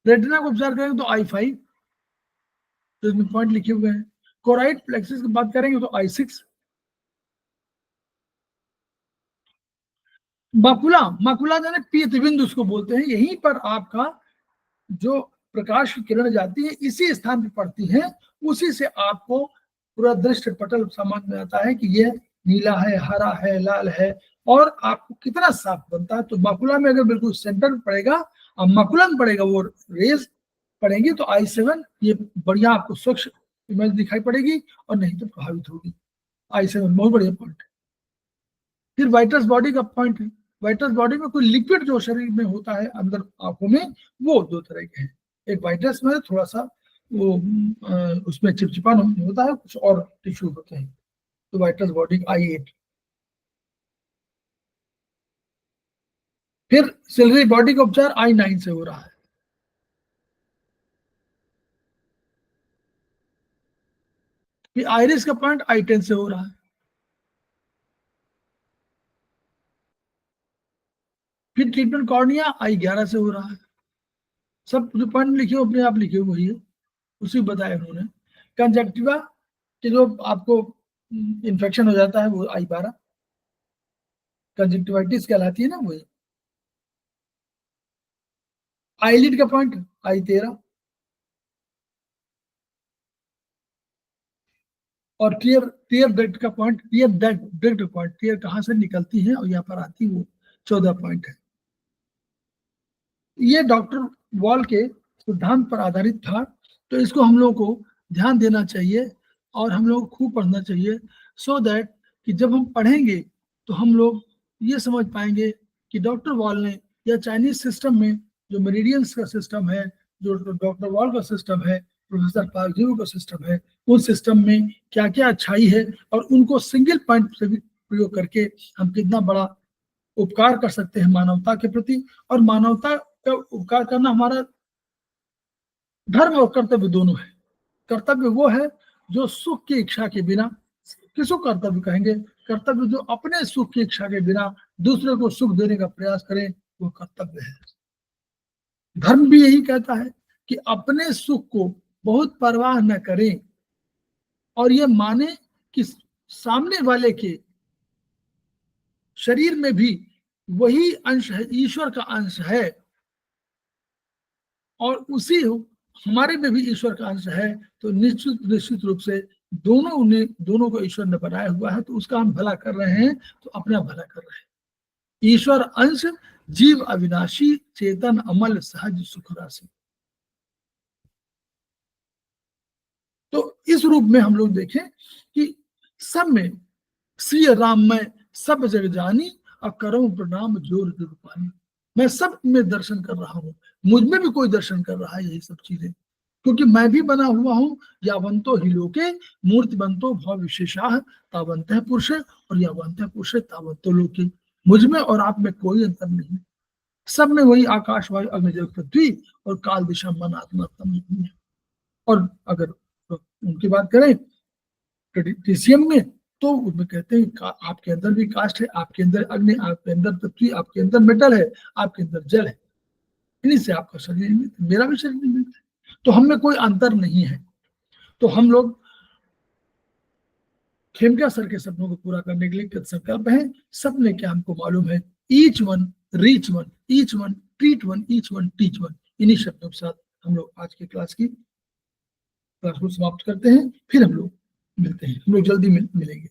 रेटिना का उपचार करेंगे तो I5, तो इसमें पॉइंट लिखे हुए हैं। कोराइड प्लेक्सिस की बात करेंगे तो I6। माकुला, माकुला यानी पीतबिंदु उसको बोलते हैं, यहीं पर आपका जो प्रकाश की किरण जाती है इसी स्थान पर पड़ती है, उसी से आपको पूरा दृश्य पटल समझ में आता है कि ये नीला है, हरा है, लाल है, और आपको कितना साफ बनता है। तो माकुला में अगर बिल्कुल सेंटर में पड़ेगा और माकुला में पड़ेगा, वो रेज पड़ेंगी तो I7 ये बढ़िया आपको स्वच्छ इमेज दिखाई पड़ेगी, और नहीं तो प्रभावित होगी। I7 बहुत बढ़िया पॉइंट है। फिर वाइटर्स बॉडी का पॉइंट है, वाइटर्स बॉडी में कोई लिक्विड जो शरीर में होता है अंदर आंखों में, वो 2 तरह के हैं, एक वाइटर्स में थोड़ा सा वो उसमें चिपचिपान होता है, कुछ और टिश्यू होते हैं, तो वाइटर्स बॉडी I8। फिर सिलरी बॉडी का उपचार I9 से हो रहा है। फिर आइरिस का पॉइंट I10 से हो रहा है। फिर ट्रीटमेंट कॉर्निया I11 से हो रहा है। सब जो पॉइंट लिखे अपने आप लिखे हुए ही है, उसी बताया उन्होंने। कंजक्टिवा कि जो आपको इन्फेक्शन हो जाता है वो I12, कंजक्टिवाइटिस कहलाती है ना वही। आईलिड का पॉइंट I13, और टीयर टीयर डक्ट का point, tear duct point, tear कहाँ से निकलती है और यहाँ पर आती है, वो 14 पॉइंट है। ये डॉक्टर वॉल के सिद्धांत पर आधारित था, तो इसको हम लोगों को ध्यान देना चाहिए और हम लोग खूब पढ़ना चाहिए, सो दैट कि जब हम पढ़ेंगे तो हम लोग ये समझ पाएंगे कि डॉक्टर वॉल ने या चाइनीज सिस्टम में जो मेरिडियंस का सिस्टम है, जो डॉक्टर वॉल का सिस्टम है, प्रोफेसर पार्क का सिस्टम है, उन सिस्टम में क्या क्या अच्छाई है और उनको सिंगल पॉइंट से भी प्रयोग करके हम कितना बड़ा उपकार कर सकते हैं मानवता के प्रति। और मानवता का उपकार करना हमारा धर्म और कर्तव्य दोनों है। कर्तव्य वो है जो सुख की इच्छा के बिना, किसको कर्तव्य कहेंगे? कर्तव्य जो अपने सुख की इच्छा के बिना दूसरे को सुख देने का प्रयास करे, वो कर्तव्य है। धर्म भी यही कहता है कि अपने सुख को बहुत परवाह न करें और ये माने कि सामने वाले के शरीर में भी वही अंश है, ईश्वर का अंश है, और उसी हमारे में भी ईश्वर का अंश है। तो निश्चित रूप से दोनों को ईश्वर ने बनाया हुआ है, तो उसका हम भला कर रहे हैं तो अपना भला कर रहे हैं। ईश्वर अंश जीव अविनाशी चेतन अमल सहज सुख राशि। तो इस रूप में हम लोग देखें कि सब में श्री राम में सब जग जानी और करो प्रणाम जोर जोर पानी। मैं सब में दर्शन कर रहा हूँ, मुझ में भी कोई दर्शन कर रहा है यही सब चीजें, क्योंकि मैं भी बना हुआ हूँ। यावंतो ही लोके मूर्ति बनतो भाव विशेषा तावंत है पुरुष और यावंत है पुरुष तावंतो लोके। मुझ में और आप में कोई अंतर नहीं, सब में वही आकाश वायु अग्नि जल पृथ्वी और काल दिशा मन आत्मा तम है। और अगर उनकी बात करें टीसीएम में, तो उसमें कहते हैं आपके अंदर भी कास्ट है, आपके अंदर अग्नि, आपके अंदर पृथ्वी, आपके अंदर मेटल है, आपके अंदर जल है, इन्हीं से आपका शरीर मिलता है, मेरा भी शरीर मिलता है। तो हम में कोई अंतर नहीं है। तो हम लोग खेमका सर के सपनों को पूरा करने के लिए कृत संकल्प है। सपने क्या हमको मालूम है, each one reach one, each one treat one, each one teach one. इन्हीं शब्दों के साथ हम लोग आज की क्लास को समाप्त करते हैं। फिर हम लोग मिलते हैं, हम लोग जल्दी मिलेंगे।